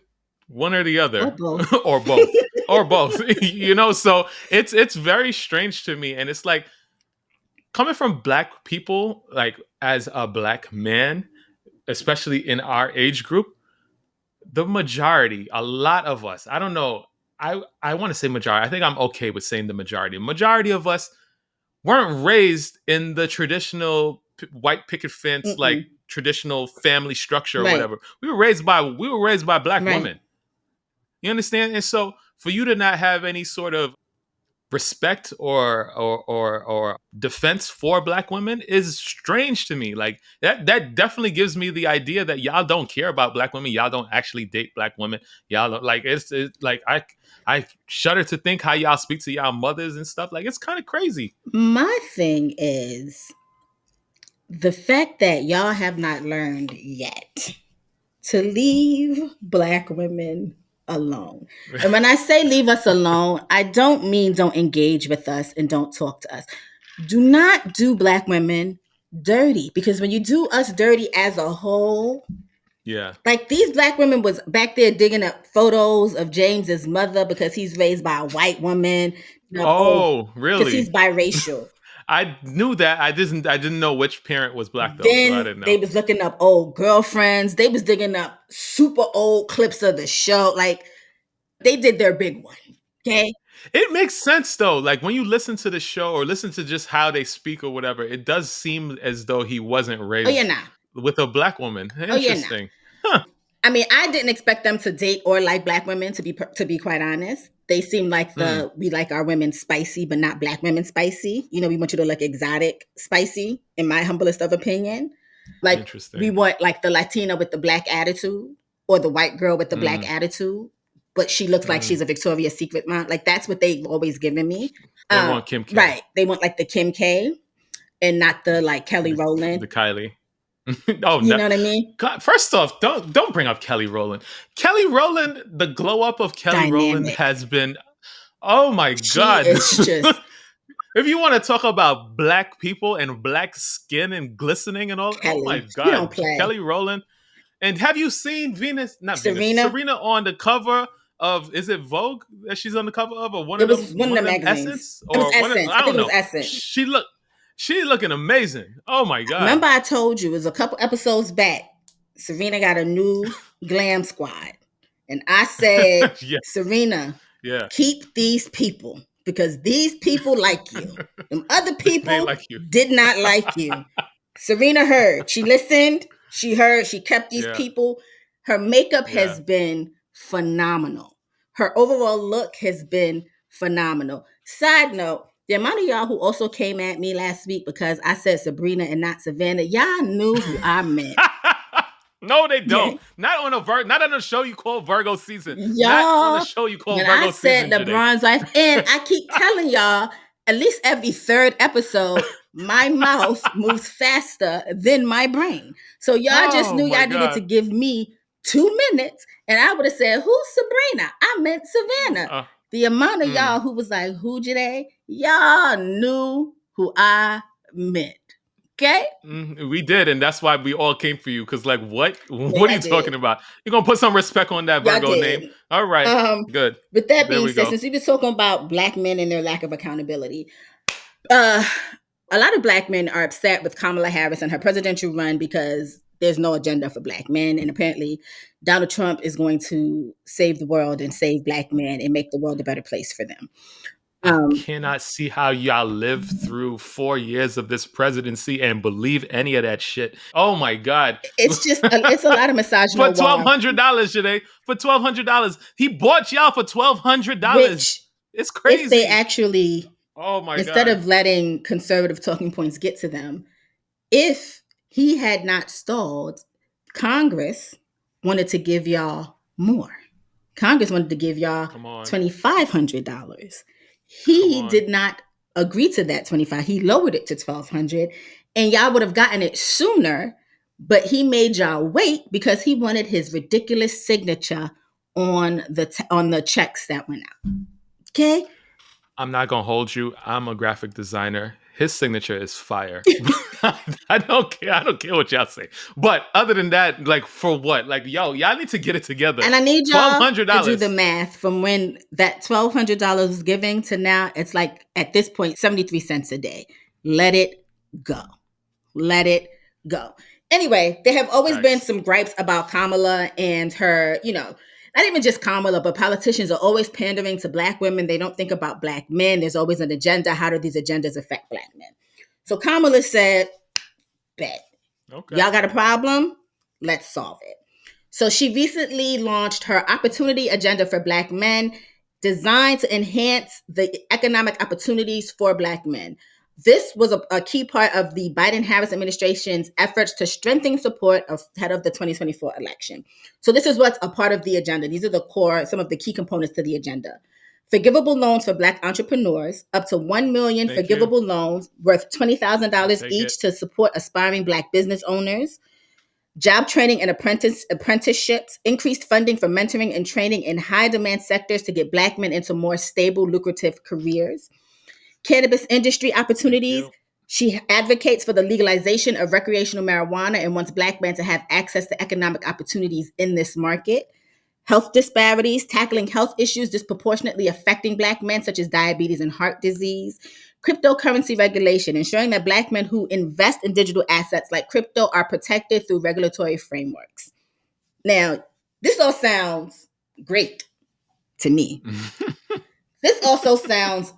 one or the Or other, both. or both, or both. So it's very strange to me. And it's like, coming from Black people, like as a Black man, especially in our age group, the majority, a lot of us, I don't know, I want to say majority. I think I'm okay with saying the majority. Majority of us weren't raised in the traditional white picket fence, like Mm-mm. traditional family structure or Right. whatever. We were raised by Black Right. women. You understand? And so for you to not have any sort of respect or defense for Black women is strange to me. Like that definitely gives me the idea that y'all don't care about Black women. Y'all don't actually date Black women. Y'all don't, like it's like I shudder to think how y'all speak to y'all mothers and stuff. Like it's kind of crazy. My thing is the fact that y'all have not learned yet to leave Black women alone. And when I say leave us alone, I don't mean don't engage with us and don't talk to us. Do not do Black women dirty, because when you do us dirty as a whole, Yeah. like these Black women was back there digging up photos of James's mother because he's raised by a white woman. Oh, Because he's really? biracial. I knew that. I didn't know which parent was Black though, so I Then didn't they know. was looking up old girlfriends. They was digging up super old clips of the show. Like they did their big one. Okay. It makes sense though. Like when you listen to the show or listen to just how they speak or whatever, it does seem as though he wasn't Oh, you're raised not. with a Black woman. Oh, you're not. Interesting. Huh. I mean, I didn't expect them to date or like Black women, to be quite honest. They seem like Hmm. we like our women spicy, but not Black women spicy. We want you to look exotic spicy, in my humblest of opinion. Like we Interesting. want like the Latina with the Black attitude or the white girl with the Black Mm, attitude, but she looks like mm. she's a Victoria's Secret mom. Like that's what they've always given me. They want Kim K. Right. They want like the Kim K and not the like Kelly The Rowland. Kylie. Oh You no! know what I mean? God, first off, don't bring up Kelly Rowland. Kelly Rowland, the glow up of Kelly Rowland Dynamic. has been. Oh my She God! is just If you want to talk about Black people and Black skin and glistening and all, oh my Kelly. She don't God, play. Kelly Rowland. And have you seen Not Venus, Serena. Serena on the cover of, is it Vogue that she's on the cover of, or It was one of the magazines. Essence, It was or one of, Essence. I I think don't it was know. Essence. She's looking amazing. Oh my God. Remember, I told you it was a couple episodes back. Serena got a new glam squad, and I said, Yeah, Serena, yeah. keep these people because these people like you. Them other They people like you. did not like you. Serena heard. She listened. She heard. She kept these Yeah, people. Her makeup yeah. has been phenomenal. Her overall look has been phenomenal. Side note, the amount of y'all who also came at me last week because I said Sabrina and not Savannah, y'all knew who I meant. No, they don't. Okay? Not on a show you call Virgo season. Not on a Y'all, show you call when I Virgo said season, Janae. LeBron's wife, and I keep telling y'all, at least every third episode, my mouth moves faster than my brain. So y'all just Oh knew my y'all needed to God. give me 2 minutes, and I would have said, "Who's Sabrina?" I meant Savannah. Uh, The amount of mm. y'all who was like, "Who Joyhdae?" Y'all knew who I meant. Okay? We did, and that's why we all came for you. Because, like, what? Yeah, What are y'all you talking did. about? You're gonna put some respect on that Y'all Virgo name. did. All right, Um, good. with that There being we said, go. since we were talking about black men and their lack of accountability, uh, a lot of black men are upset with Kamala Harris and her presidential run because there's no agenda for black men. And apparently, Donald Trump is going to save the world and save black men and make the world a better place for them. I Um, cannot see how y'all lived through 4 years of this presidency and believe any of that shit. Oh my god! it's a lot of For misogynoir, $1,200, Janae. For $1,200, he bought y'all for $1,200. which It's if they crazy. actually, Oh my instead god! of letting conservative talking points get to them, if he had not stalled, Congress wanted to give y'all more. Congress wanted to give y'all Come on, $2,500. come He on. did not agree to that 25. He lowered it to 1,200, and y'all would have gotten it sooner, but he made y'all wait because he wanted his ridiculous signature on the checks that went out. Okay? I'm not gonna hold you. I'm a graphic designer. His signature is fire. I don't care. I don't care what y'all say. But other than that, like for what? Like, yo, y'all need to get it together. And I need Twelve y'all hundred to do the dollars. math from when that $1,200 was giving to now. It's like at this point, 73 cents a day. Let it go. Let it go. Anyway, there have always been Facts. some gripes about Kamala and her, not even just Kamala, but politicians are always pandering to black women. They don't think about black men. There's always an agenda. How do these agendas affect black men? So Kamala said, bet. Okay. Y'all got a problem? Let's solve it. So she recently launched her Opportunity Agenda for Black Men, designed to enhance the economic opportunities for Black men. This was a key part of the Biden-Harris administration's efforts to strengthen support ahead of the 2024 election. So this is what's a part of the agenda. These are the core, some of the key components to the agenda. Forgivable loans for Black entrepreneurs, up to 1 million Thank you. forgivable loans worth I'll $20,000 take it. each to support aspiring Black business owners. Job training and apprenticeships, increased funding for mentoring and training in high demand sectors to get Black men into more stable, lucrative careers. Cannabis industry Thank opportunities. you. She advocates for the legalization of recreational marijuana and wants Black men to have access to economic opportunities in this market. Health disparities, tackling health issues disproportionately affecting Black men, such as diabetes and heart disease. Cryptocurrency regulation, ensuring that Black men who invest in digital assets like crypto are protected through regulatory frameworks. Now, this all sounds great to me. This also sounds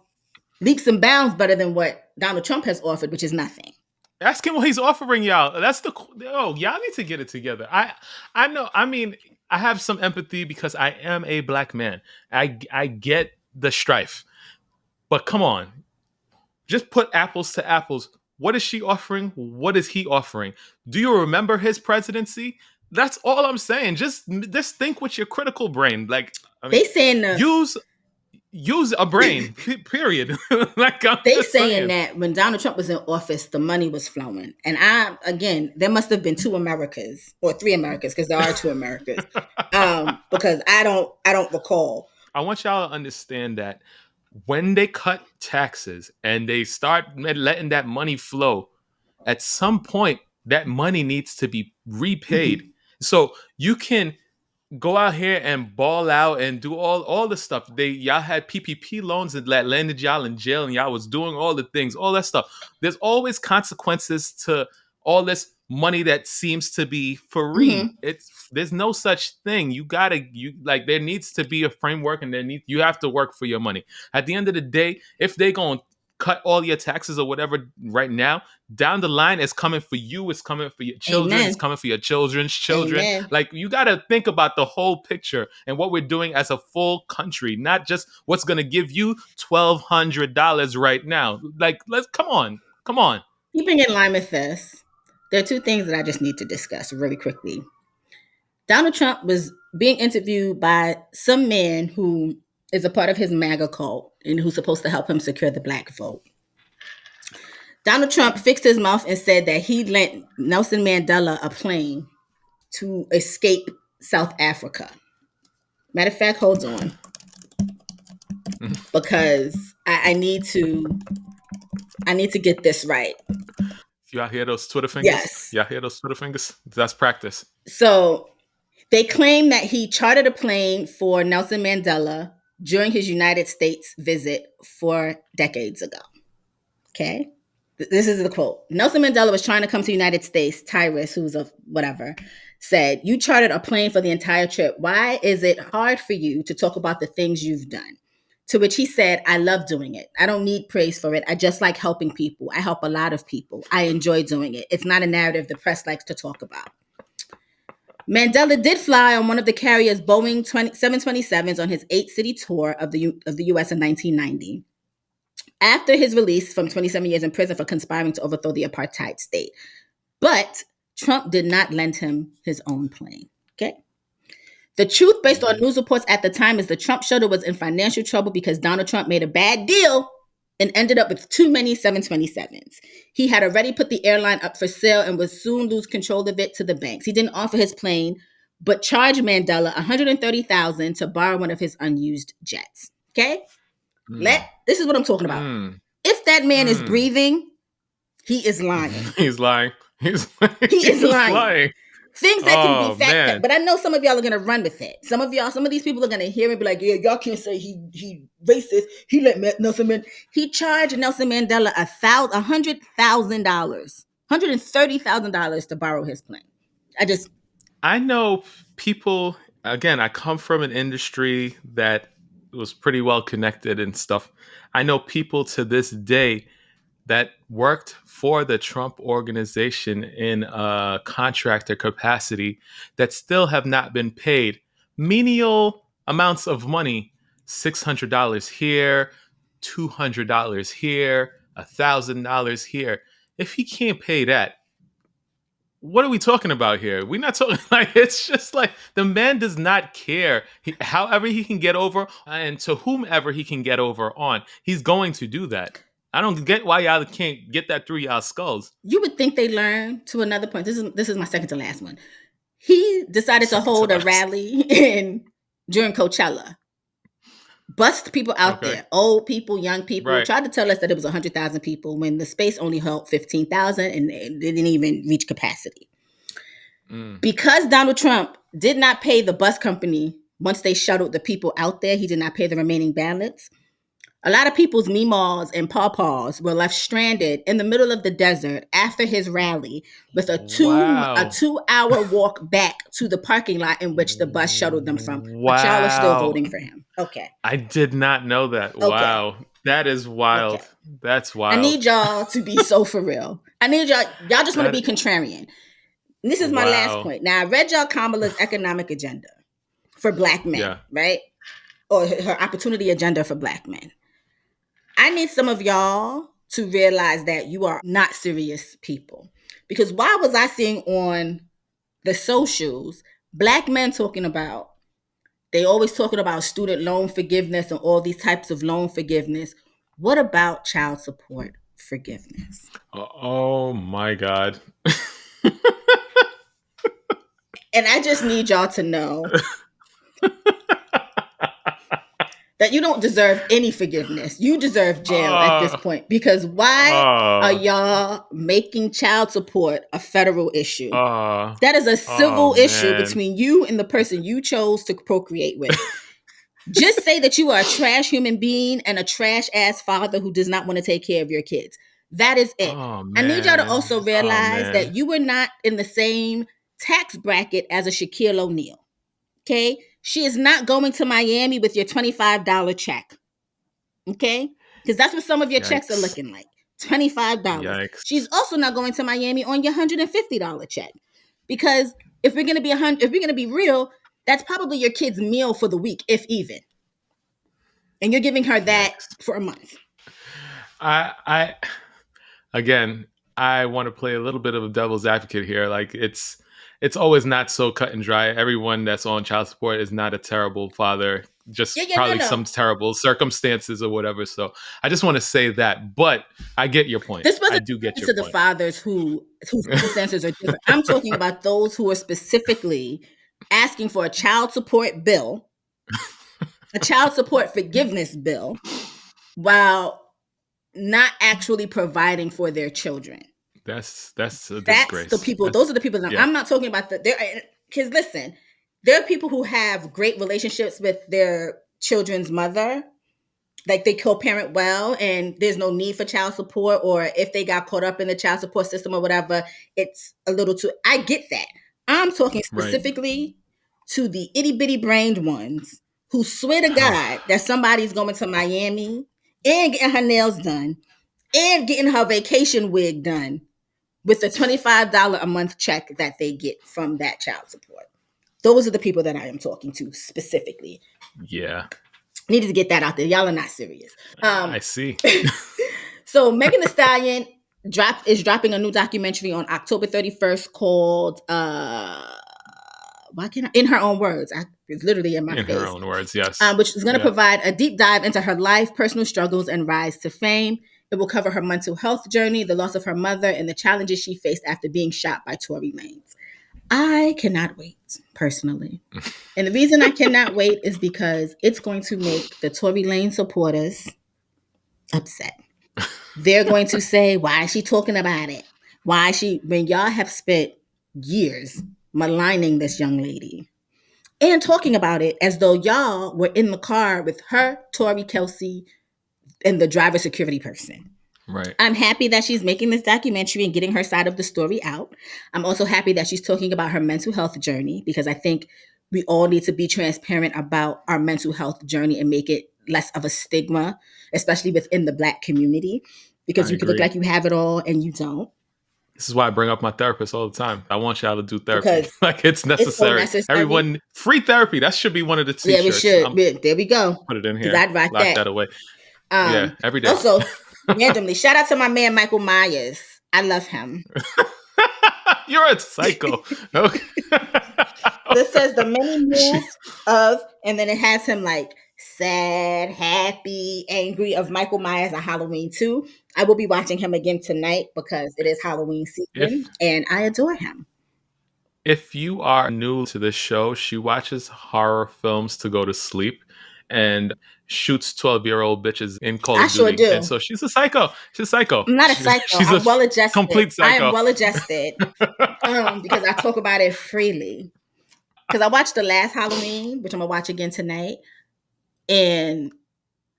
leaps and bounds better than what Donald Trump has offered, which is nothing. Ask him what he's offering y'all. That's the y'all need to get it together. I know. I mean, I have some empathy because I am a black man. I get the strife, but come on, just put apples to apples. What is she offering? What is he offering? Do you remember his presidency? That's all I'm saying. Just think with your critical brain. Like, I mean, They saying the use use a brain. Period. Like, I'm They just saying saying. that when Donald Trump was in office, the money was flowing. And again, there must have been two Americas or three Americas because there are two Americas. Because I don't recall. I want y'all to understand that when they cut taxes and they start letting that money flow, at some point that money needs to be repaid. Mhm. So you can go out here and ball out and do all the stuff. Y'all had PPP loans that landed y'all in jail and y'all was doing all the things, all that stuff. There's always consequences to all this money that seems to be free. Mhm. There's no such thing. You like there needs to be a framework and you have to work for your money. At the end of the day, if they going to cut all your taxes or whatever right now, down the line it's coming for you, it's coming for your children, it's Amen. coming for your children's children. Amen. Like you got to think about the whole picture and what we're doing as a full country, not just what's going to give you $1,200 right now. Like let's come on. Keeping in line with this, there are two things that I just need to discuss really quickly. Donald Trump was being interviewed by some man who is a part of his MAGA cult and who's supposed to help him secure the black vote. Donald Trump fixed his mouth and said that he lent Nelson Mandela a plane to escape South Africa. Matter of fact, hold on, because I need to get this right. Y'all hear those Twitter fingers? Yes. Y'all hear those Twitter fingers? That's practice. So they claim that he chartered a plane for Nelson Mandela during his United States visit 4 decades ago. Okay. This is the quote. Nelson Mandela was trying to come to the United States. Tyrus, who's a whatever, said, "You chartered a plane for the entire trip. Why is it hard for you to talk about the things you've done?" To which he said, "I love doing it. I don't need praise for it. I just like helping people. I help a lot of people. I enjoy doing it. It's not a narrative the press likes to talk about." Mandela did fly on one of the carrier's Boeing 727s on his 8-city tour of the U.S. in 1990. After his release from 27 years in prison for conspiring to overthrow the apartheid state. But Trump did not lend him his own plane. Okay. The truth, based on news reports at the time, is the Trump shuttle was in financial trouble because Donald Trump made a bad deal and ended up with too many 727s. He had already put the airline up for sale and would soon lose control of it to the banks. He didn't offer his plane, but charged Mandela $130,000 to borrow one of his unused jets. Okay? This is what I'm talking about. If that man is breathing, he is lying. He's lying. He is lying. Things that can be fact, but I know some of y'all are gonna run with it. Some of these people are gonna hear it and be like, "Yeah, y'all can't say he racist. He let Nelson Mandela." He charged Nelson Mandela $130,000 to borrow his plane. I know people. Again, I come from an industry that was pretty well connected and stuff. I know people to this day that worked for the Trump organization in a contractor capacity that still have not been paid menial amounts of money. $600 here, $200 here, $1,000 here. If he can't pay that, what are we talking about here? We're not talking like it's just like the man does not care. However he can get over and to whomever he can get over on, he's going to do that. I don't get why y'all can't get that through y'all skulls. You would think they learn to another point. This is my second to last one. He decided to hold a rally during Coachella. Bust people out there, old people, young people. Tried to tell us that it was 100,000 people when the space only held 15,000 and they didn't even reach capacity. Because Donald Trump did not pay the bus company once they shuttled the people out there, he did not pay the remaining balance. A lot of people's meemaws and pawpaws were left stranded in the middle of the desert after his rally with a 2-hour walk back to the parking lot in which the bus shuttled them from. But y'all are still voting for him. Okay. I did not know that. Okay. Wow. That is wild. Okay. That's wild. I need y'all to be so for real. I need y'all just want to be contrarian. And this is my last point. Now, I read y'all Kamala's economic agenda for Black men, right? Or her opportunity agenda for Black men. I need some of y'all to realize that you are not serious people. Because why was I seeing on the socials Black men talking about, they always talking about student loan forgiveness and all these types of loan forgiveness. What about child support forgiveness? Oh my God. And I just need y'all to know that you don't deserve any forgiveness. You deserve jail at this point. Because why are y'all making child support a federal issue? That is a civil issue between you and the person you chose to procreate with. Just say that you are a trash human being and a trash ass father who does not want to take care of your kids. That is it. I need y'all to also realize that you were not in the same tax bracket as a Shaquille O'Neal. Okay? She is not going to Miami with your $25 check. Okay? Because that's what some of your checks are looking like. $25. Yikes. She's also not going to Miami on your $150 check. Because if we're gonna be real, that's probably your kid's meal for the week, if even. And you're giving her that for a month. I want to play a little bit of a devil's advocate here. Like it's always not so cut and dry. Everyone that's on child support is not a terrible father, just probably some terrible circumstances or whatever. So I just want to say that, but I get your point. I do get your point. To the fathers whose circumstances are different. I'm talking about those who are specifically asking for a child support bill, a child support forgiveness bill, while not actually providing for their children. That's a That's the disgrace. people. Those are the people that Yeah. I'm not talking about. Because listen, there are people who have great relationships with their children's mother, like they co-parent well, and there's no need for child support, or if they got caught up in the child support system or whatever, it's a little too. I get that. I'm talking Right. specifically to the itty bitty brained ones who swear to God that somebody's going to Miami and getting her nails done and getting her vacation wig done with the $25 a month check that they get from that child support. Those are the people that I am talking to specifically. Yeah. Needed to get that out there. Y'all are not serious. I see. So Megan Thee Stallion is dropping a new documentary on October 31st called why can't I, in her own words. It's literally in my In her face. own words, yes. Which is going to Yeah. provide a deep dive into her life, personal struggles, and rise to fame. It will cover her mental health journey, the loss of her mother, and the challenges she faced after being shot by Tory Lanez. I cannot wait, personally. And the reason I cannot wait is because it's going to make the Tory Lanez supporters upset. They're going to say, why is she talking about it? Why is she, when y'all have spent years maligning this young lady and talking about it as though y'all were in the car with her, Tori Kelsey, and the driver security person. Right. I'm happy that she's making this documentary and getting her side of the story out. I'm also happy that she's talking about her mental health journey, because I think we all need to be transparent about our mental health journey and make it less of a stigma, especially within the Black community, because I you can look agree. like you have it all and you don't, This is why I bring up my therapist all the time. I want y'all to do therapy. because Like it's it's so necessary. necessary. Everyone, free therapy. That should be one of the Yeah, we t-shirts. should. There we go. Put it in Because here. I'd rock Lock that. that away. Yeah, every day. Also, randomly, shout out to my man Michael Myers. I love him. You're a psycho. Okay. This says the many moods of, and then it has him like sad, happy, angry of Michael Myers on Halloween 2. I will be watching him again tonight because it is Halloween if season and I adore him. if you are new to this show, she watches horror films to go to sleep and shoots 12-year-old bitches in Call I of sure Duty. And do. so she's a psycho. She's a psycho. I'm not a psycho. She's a I'm well adjusted. complete I am psycho. well adjusted because I talk about it freely. Because I watched the last Halloween, which I'm gonna watch again tonight, and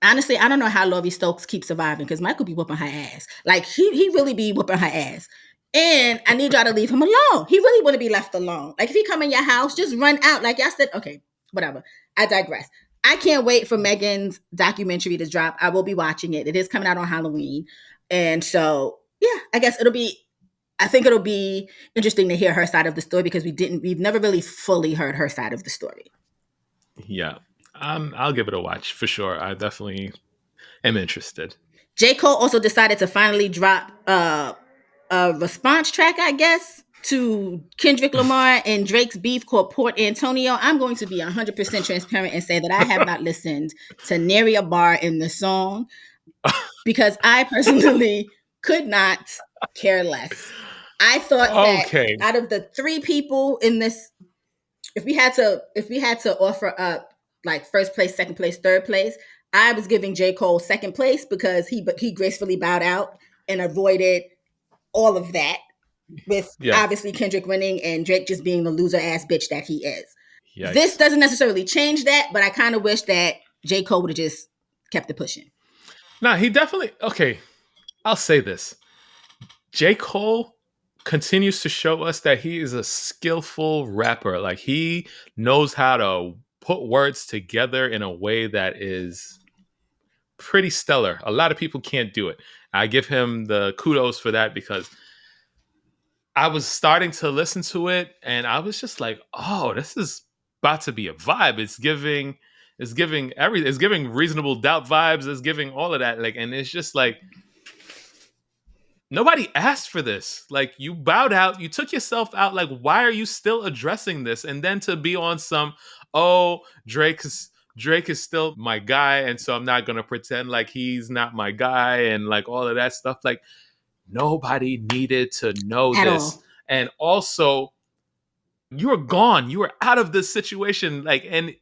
honestly, I don't know how Laurie Stokes keeps surviving because Michael be whooping her ass. Like he really be whooping her ass. And I need y'all to leave him alone. He really want to be left alone. Like if he come in your house, just run out. Like y'all said, okay, whatever. I digress. I can't wait for Megan's documentary to drop. I will be watching it. It is coming out on Halloween. And so, yeah, I guess I think it'll be interesting to hear her side of the story because we've never really fully heard her side of the story. Yeah. I'll give it a watch for sure. I definitely am interested. J. Cole also decided to finally drop a response track, I guess, to Kendrick Lamar and Drake's beef called Port Antonio. I'm going to be 100% transparent and say that I have not listened to nary a bar in the song because I personally could not care less. I thought that Okay. out of the three people in this, if we had to offer up like first place, second place, third place, I was giving J. Cole second place because he gracefully bowed out and avoided all of that, with Yeah. obviously Kendrick winning and Drake just being the loser ass bitch that he is. This Yikes. doesn't necessarily change that, but I kind of wish that J. Cole would have just kept it pushing. Nah, he definitely okay. I'll say this. J. Cole continues to show us that he is a skillful rapper. Like he knows how to put words together in a way that is pretty stellar. A lot of people can't do it. I give him the kudos for that because I was starting to listen to it and I was just like, "Oh, this is about to be a vibe. It's giving reasonable doubt vibes. It's giving all of that like and it's just like nobody asked for this. Like you bowed out, you took yourself out. Like, why are you still addressing this? And then to be on some, oh, Drake is still my guy, and so I'm not gonna pretend like he's not my guy and like all of that stuff. Like nobody needed to know At this. all. And also, you were gone. You were out of this situation. Like, and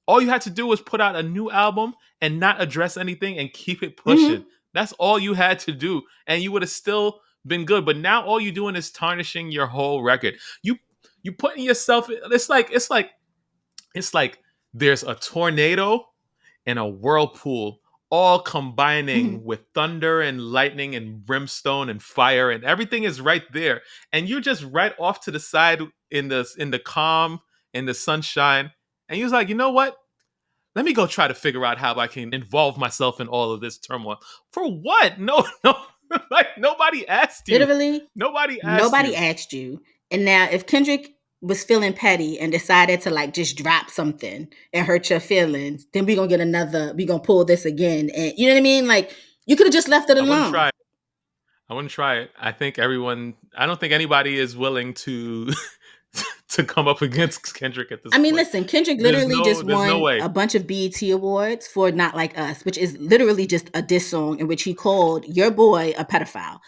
all you had to do was put out a new album and not address anything and keep it pushing. Mm-hmm. That's all you had to do. And you would have still been good. But now all you're doing is tarnishing your whole record. You putting yourself. It's like there's a tornado and a whirlpool all combining with thunder and lightning and brimstone and fire, and everything is right there, and you're just right off to the side in the calm, in the sunshine, and you're like, you know what, let me go try to figure out how I can involve myself in all of this turmoil. For what? No, no, like nobody asked you. Literally, Nobody asked nobody you. asked you. And now, if Kendrick was feeling petty and decided to like just drop something and hurt your feelings, then we gonna pull this again. And you know what I mean? Like, you could have just left it I wouldn't alone. try it. I wouldn't try it. I don't think anybody is willing to to come up against Kendrick at this I mean, point. listen, Kendrick There's literally no just there's no won way. a bunch of BET awards for Not Like Us, which is literally just a diss song in which he called your boy a pedophile.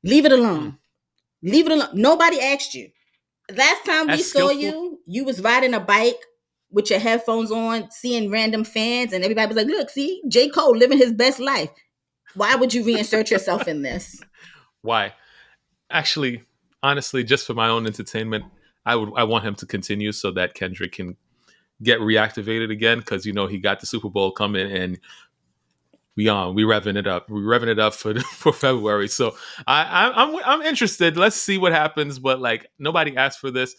Leave it Mm. alone. Leave it alone. Nobody asked you. Last time we As saw skillful. you, you was riding a bike with your headphones on, seeing random fans, and everybody was like, look, see, J. Cole living his best life. Why would you reinsert yourself in this? Why? Actually, honestly, just for my own entertainment, I want him to continue so that Kendrick can get reactivated again, because he got the Super Bowl coming, and we revving it up. We're revving it up for for February. So I'm interested. Let's see what happens. But like, nobody asked for this.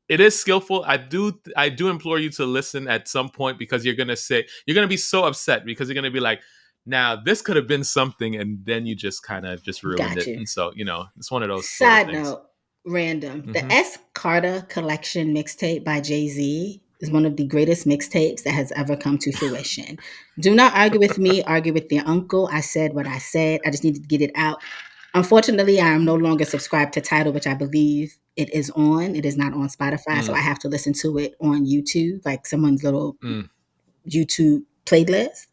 It is skillful. I do implore you to listen at some point, because you're gonna be so upset, because you're gonna be like, now this could have been something, and then you just kind of just ruined Got it. you. And so it's one of those sort of Side things. note, random. The Hmm. S. Carter Collection mixtape by Jay-Z is one of the greatest mixtapes that has ever come to fruition. Do not argue with me, argue with your uncle. I said what I said. I just needed to get it out. Unfortunately, I am no longer subscribed to Tidal, which I believe it is on. It is not on Spotify, so Mm, I have to listen to it on YouTube, like someone's little mm. YouTube playlist.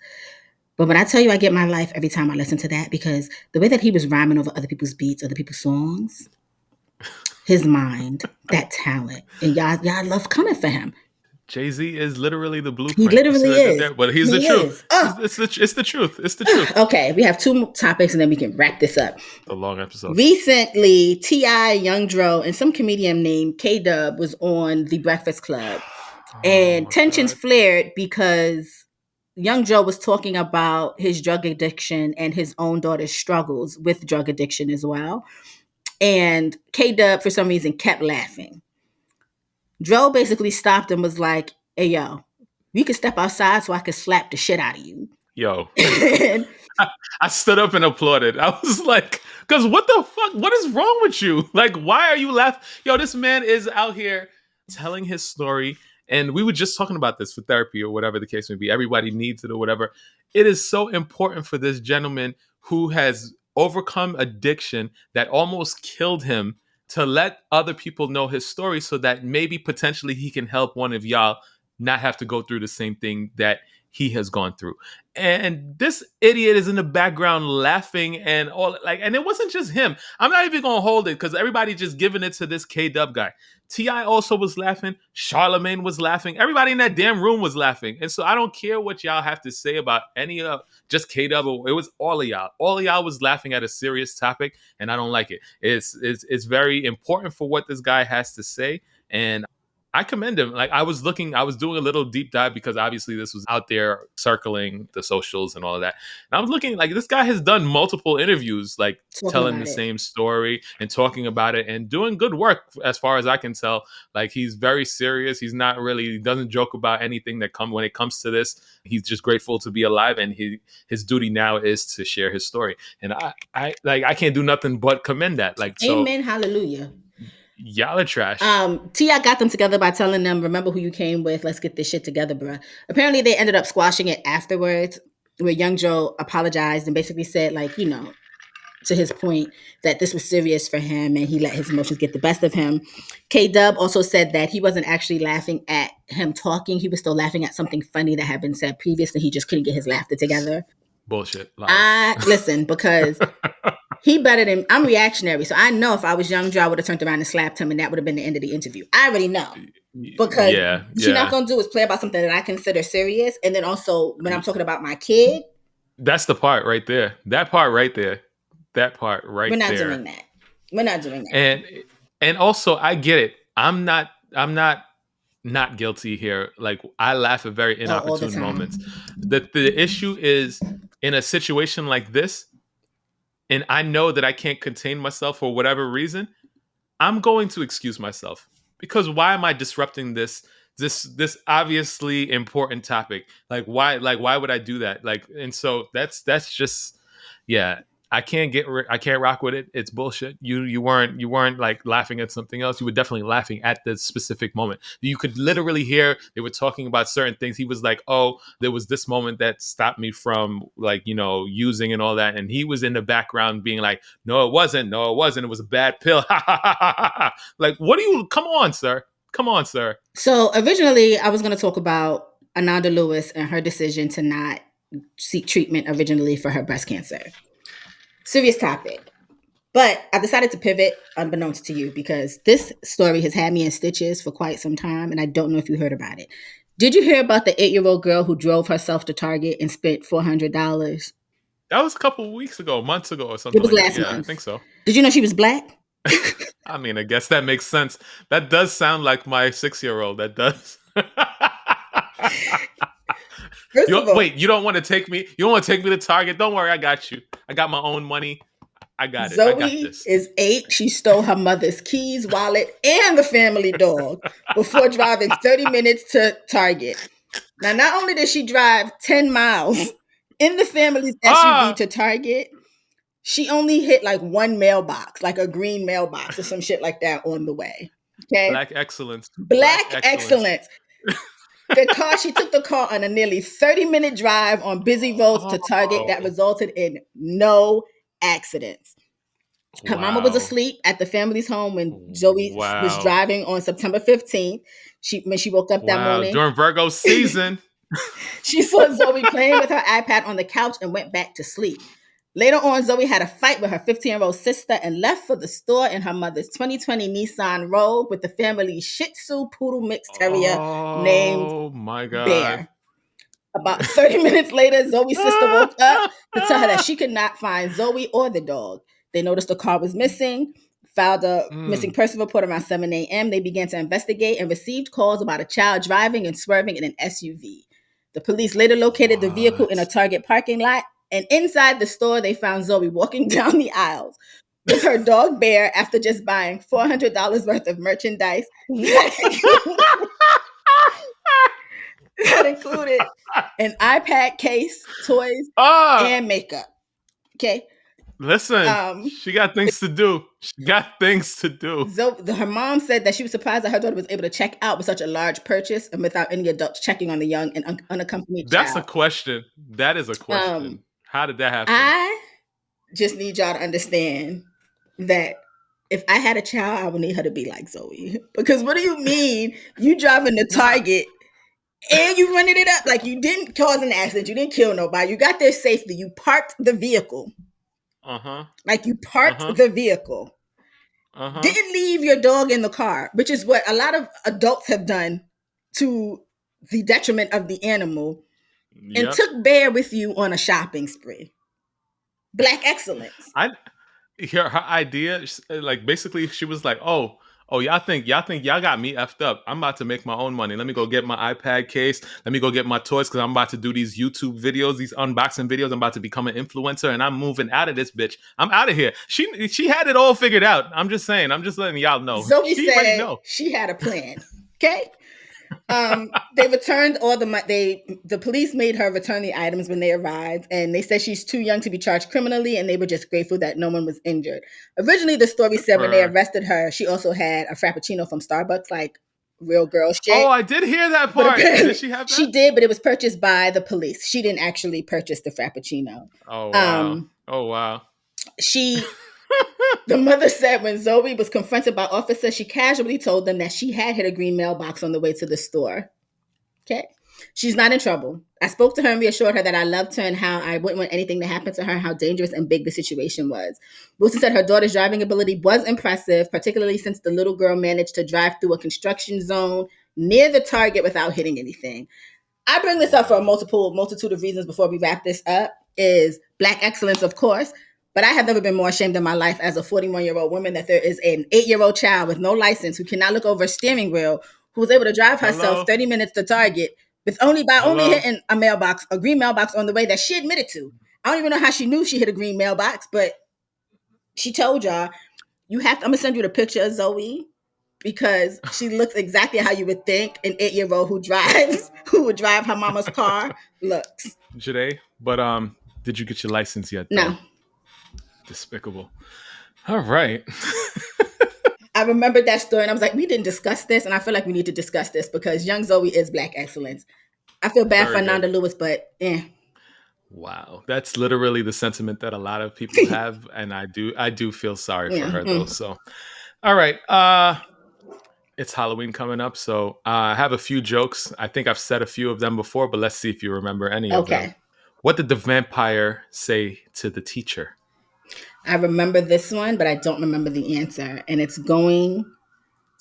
But when I tell you I get my life every time I listen to that, because the way that he was rhyming over other people's beats, other people's songs, his mind, that talent, and y'all love coming for him. Jay-Z is literally the He blueprint. It's literally right is. there. But he's the He truth. is. Oh, It's the truth. It's the truth. okay. We have two more topics, and then we can wrap this up. The long episode. Recently, T.I., Young Dro, and some comedian named K Dub was on The Breakfast Club, Oh and my tensions god. flared because Young Joe was talking about his drug addiction and his own daughter's struggles with drug addiction as well. And K Dub, for some reason, kept laughing. Dro basically stopped and was like, hey, yo, you can step outside so I can slap the shit out of you. Yo. And I stood up and applauded. I was like, because what the fuck? What is wrong with you? Like, why are you laughing? Yo, this man is out here telling his story. And we were just talking about this for therapy or whatever the case may be. Everybody needs it or whatever. It is so important for this gentleman who has overcome addiction that almost killed him to let other people know his story, so that maybe potentially he can help one of y'all not have to go through the same thing that he has gone through. And this idiot is in the background laughing and all, like, and it wasn't just him. I'm not even gonna hold it, because everybody just giving it to this K Dub guy. Ti also was laughing. Charlemagne was laughing. Everybody in that damn room was laughing. And so I don't care what y'all have to say about any of just K Dub. It was all of y'all. All of y'all was laughing at a serious topic, and I don't like it. It's very important for what this guy has to say, and I commend him. Like, I was doing a little deep dive, because obviously this was out there circling the socials and all of that. And I was looking, like, this guy has done multiple interviews, like talking telling the about it. same story and talking about it and doing good work as far as I can tell. Like, he's very serious. He's not really, he doesn't joke about anything when it comes to this. He's just grateful to be alive, and his duty now is to share his story. And I can't do nothing but commend that. Like, so Amen. Hallelujah. y'all are trash. T.I. got them together by telling them, remember who you came with. Let's get this shit together, bruh. Apparently, they ended up squashing it afterwards, where Young Joe apologized and basically said, like, to his point, that this was serious for him and he let his emotions get the best of him. K Dub also said that he wasn't actually laughing at him talking. He was still laughing at something funny that had been said previously. He just couldn't get his laughter together. Bullshit. Lies. I listen, because he better than I'm reactionary. So I know if I was Young Joe, I would have turned around and slapped him, and that would have been the end of the interview. I already know. Because Yeah, what you're not yeah. gonna do is play about something that I consider serious. And then also when I'm talking about my kid, That's the part right there. That part right there. That part we're right not doing there. that. We're not doing that. And also I get it. I'm not guilty here. Like I laugh at very Oh, all the inopportune moments. time. The issue is in a situation like this, and I know that I can't contain myself for whatever reason, I'm going to excuse myself because why am I disrupting this obviously important topic? Like why would I do that? Like and so that's just yeah. I can't rock with it. It's bullshit. You weren't like laughing at something else. You were definitely laughing at the specific moment. You could literally hear they were talking about certain things. He was like, "Oh, there was this moment that stopped me from like using and all that," and he was in the background being like, "No, it wasn't. No, it wasn't. It was a bad pill." Like, what do you? Come on, sir. Come on, sir. So originally, I was going to talk about Ananda Lewis and her decision to not seek treatment originally for her breast cancer. Serious topic. But I decided to pivot unbeknownst to you because this story has had me in stitches for quite some time, and I don't know if you heard about it. Did you hear about the 8-year-old girl who drove herself to Target and spent $400? That was a couple of weeks ago, months ago, or It something was like that. last Yeah, I month. think so. Did you know she was black? I mean, I guess that makes sense. That does sound like my 6-year-old. That does. First of all, Wait, you don't want to take me? You don't want to take me to Target? Don't worry, I got you. I got my own money. I got it. I got Zoe this. is 8. She stole her mother's keys, wallet, and the family dog before driving 30 minutes to Target. Now, not only did she drive 10 miles in the family's SUV Ah, to Target, she only hit like one mailbox, like a green mailbox or some shit like that on the way. Okay. black excellence. Black Black excellence. excellence. She took the car on a nearly 30-minute drive on busy roads to Target that Oh, resulted in no accidents. Her mama was wow. asleep at the family's home when Zoe was Wow. driving on September 15th. When she woke up that Wow. morning, During Virgo season. she saw Zoe playing with her iPad on the couch and went back to sleep. Later on, Zoe had a fight with her 15-year-old sister and left for the store in her mother's 2020 Nissan Rogue with the family's Shih Tzu poodle mix terrier named Oh my God. Bear. About 30 minutes later, Zoe's sister woke up to tell her that she could not find Zoe or the dog. They noticed the car was missing, filed a missing Mm, person report around 7 a.m. They began to investigate and received calls about a child driving and swerving in an SUV. The police later located the vehicle in a what? Target parking lot, and inside the store, they found Zoe walking down the aisles with her dog Bear after just buying $400 worth of merchandise What? that included an iPad case, toys, Ah, and makeup. Okay. listen, Um, she got things to do. She got things to do. her mom said that she was surprised that her daughter was able to check out with such a large purchase and without any adults checking on the young and unaccompanied That's a child. question. That is a Um, question. How did that happen? I just need y'all to understand that if I had a child, I would need her to be like Zoe. Because what do you mean you driving to Nah. Target and you running it up? Like you didn't cause an accident, you didn't kill nobody, you got there safely, you parked the vehicle. Uh huh. Like you Uh parked huh. the vehicle, Uh huh. didn't leave your dog in the car, which is what a lot of adults have done to the detriment of the animal, and Yep. took Bear with you on a shopping spree. Black excellence. I her idea, like basically, she was like, "Oh, y'all think y'all got me effed up. I'm about to make my own money. Let me go get my iPad case. Let me go get my toys because I'm about to do these YouTube videos, these unboxing videos. I'm about to become an influencer, and I'm moving out of this bitch. I'm out of here." She had it all figured out. I'm just saying. I'm just letting y'all know. Zoe She already said know. she had a plan. Okay. They returned all the police made her return the items when they arrived, and they said she's too young to be charged criminally, and they were just grateful that no one was injured. Originally, the story Good said for when they her. arrested her, she also had a frappuccino from Starbucks, like real girl Oh, shit. I did hear that But part. Did apparently she have that? she did, but it was purchased by the police. She didn't actually purchase the frappuccino. Oh wow. Um, Oh wow. she the mother said when Zoe was confronted by officers, she casually told them that she had hit a green mailbox on the way to the store. Okay. She's not in trouble. I spoke to her and reassured her that I loved her and how I wouldn't want anything to happen to her and how dangerous and big the situation was. Wilson said her daughter's driving ability was impressive, particularly since the little girl managed to drive through a construction zone near the target without hitting anything. I bring this up for a Wow. multitude of reasons before we wrap this up. Is black excellence, of course, But I have never been more ashamed in my life as a 41-year-old woman that there is an 8-year-old child with no license who cannot look over a steering wheel, who was able to drive herself Hello, 30 minutes to Target with only hello. hitting a green mailbox on the way that she admitted to. I don't even know how she knew she hit a green mailbox, but she told y'all, I'm gonna send you the picture of Zoe because she looks exactly how you would think an 8-year-old who would drive her mama's car looks. Joyhdae. But did you get your license yet though? No. Despicable. All right. I remembered that story and I was like, we didn't discuss this, and I feel like we need to discuss this because young Zoe is Black excellence. I feel bad for Very good. Nanda Lewis, but Wow. That's literally the sentiment that a lot of people have, and I do feel sorry for yeah. her though. So all right. It's Halloween coming up, so I have a few jokes. I think I've said a few of them before, but let's see if you remember any of them. Okay. What did the vampire say to the teacher? I remember this one, but I don't remember the answer. And it's going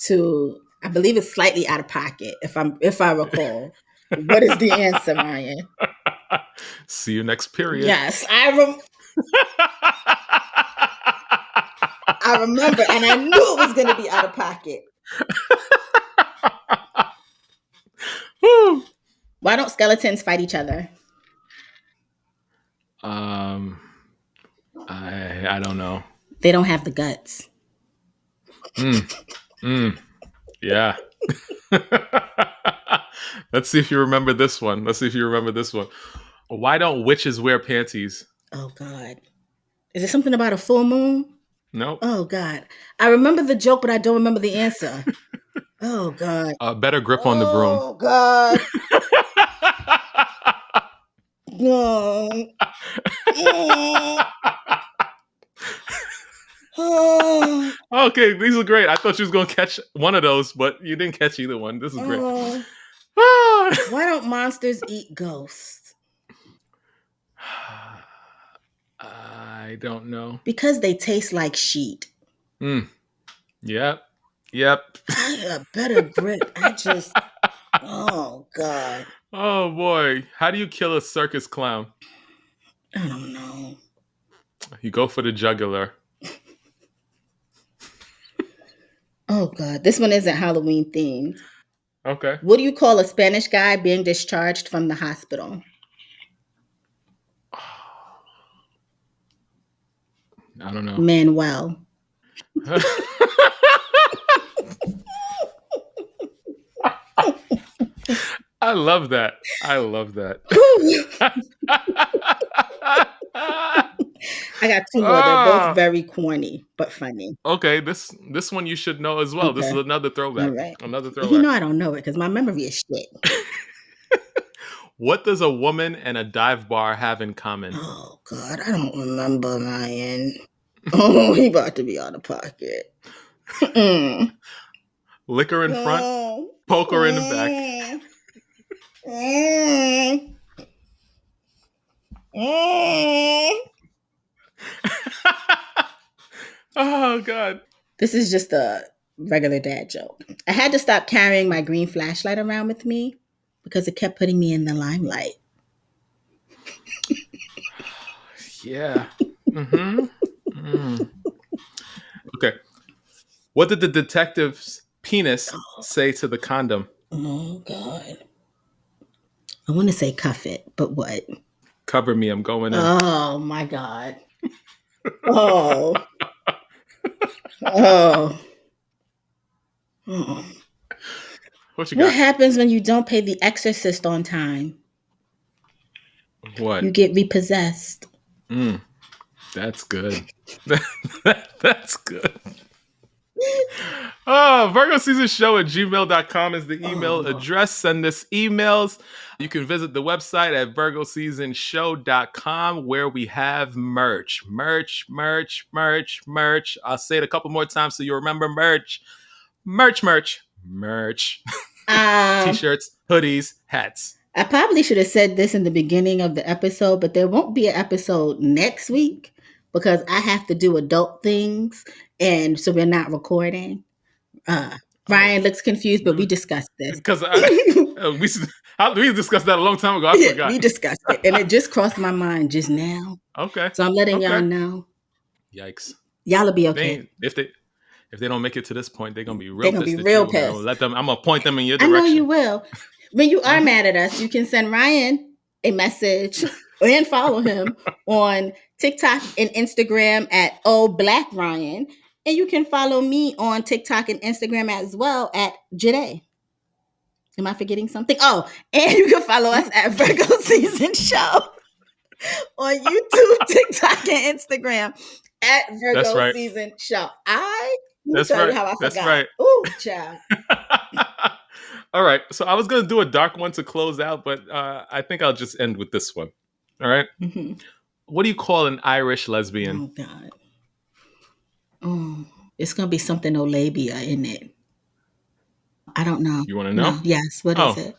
to, I believe it's slightly out of pocket, if I recall. What is the answer, Ryan? See you next period. Yes, I remember, and I knew it was going to be out of pocket. Woo! Why don't skeletons fight each other? I don't know. They don't have the guts. Yeah. Let's see if you remember this one. Why don't witches wear panties? Oh God, is it something about a full moon? Nope. Oh God, I remember the joke, but I don't remember the answer. Oh God. Better grip on the broom. Oh God. No. Oh. Okay, these are great. I thought you was gonna catch one of those, but you didn't catch either one. This is great. Why don't monsters eat ghosts? I don't know. Because they taste like sheet. Yep. I got better grip. Oh God. Oh boy. How do you kill a circus clown? I don't know. You go for the jugular. Oh God. This one isn't Halloween themed. Okay. What do you call a Spanish guy being discharged from the hospital? I don't know. Manuel. I love that. I got two more. They're both very corny, but funny. Okay, this one you should know as well. This is Okay. another All throwback. right. Another You throwback. know I don't know it because my memory is shit. What does a woman and a dive bar have in common? Oh God, I don't remember, Ryan. Oh, he about to be out of pocket. Liquor in front, poker in the back. Oh God. This is just a regular dad joke. I had to stop carrying my green flashlight around with me because it kept putting me in the limelight. Yeah. Okay. What did the detective's penis say to the condom? Oh God. I want to say cuff it, but what? Cover me, I'm going in. Oh my God. Oh. Oh. Oh. What you What got? happens when you don't pay the exorcist on time? What? You get repossessed. That's good. That's good. Virgo Season Show at gmail.com is the email address. Send us emails. You can visit the website at virgoseasonshow.com where we have merch. I'll say it a couple more times so you remember merch. T-shirts, hoodies, hats. I probably should have said this in the beginning of the episode, but there won't be an episode next week because I have to do adult things, and so we're not recording. Ryan looks confused, but we discussed this. Because we discussed that a long time ago. I forgot. We discussed it, and it just crossed my mind just now. Okay. So I'm letting y'all know. Yikes. Y'all'll be They okay. ain't, if they don't make it to this point, they're gonna be They're real gonna be pissed at real you. And I'm gonna pissed. let them. I'm gonna point them in your I know you direction. will. When you are Mhm. mad at us, you can send Ryan a message and follow him on TikTok and Instagram at Black Ryan. And you can follow me on TikTok and Instagram as well at Joyhdae. Am I forgetting something? Oh, and you can follow us at Virgo Season Show on YouTube, TikTok, and Instagram at That's Virgo right. Season Show. Let me That's tell you right. how I That's forgot. right. Ooh, child. All right. So I was gonna do a dark one to close out, but I think I'll just end with this one. All right. Mm-hmm. What do you call an Irish lesbian? Oh, God. It's going to be something no labia in it. I don't know. You want to know? No. Yes. What is Oh, it?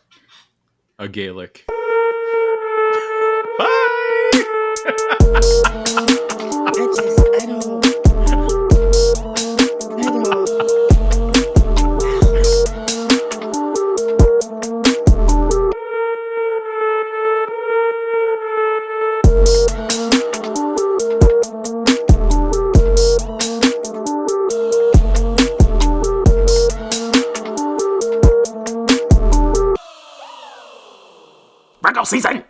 a Gaelic. Bye. I don't. Virgo season.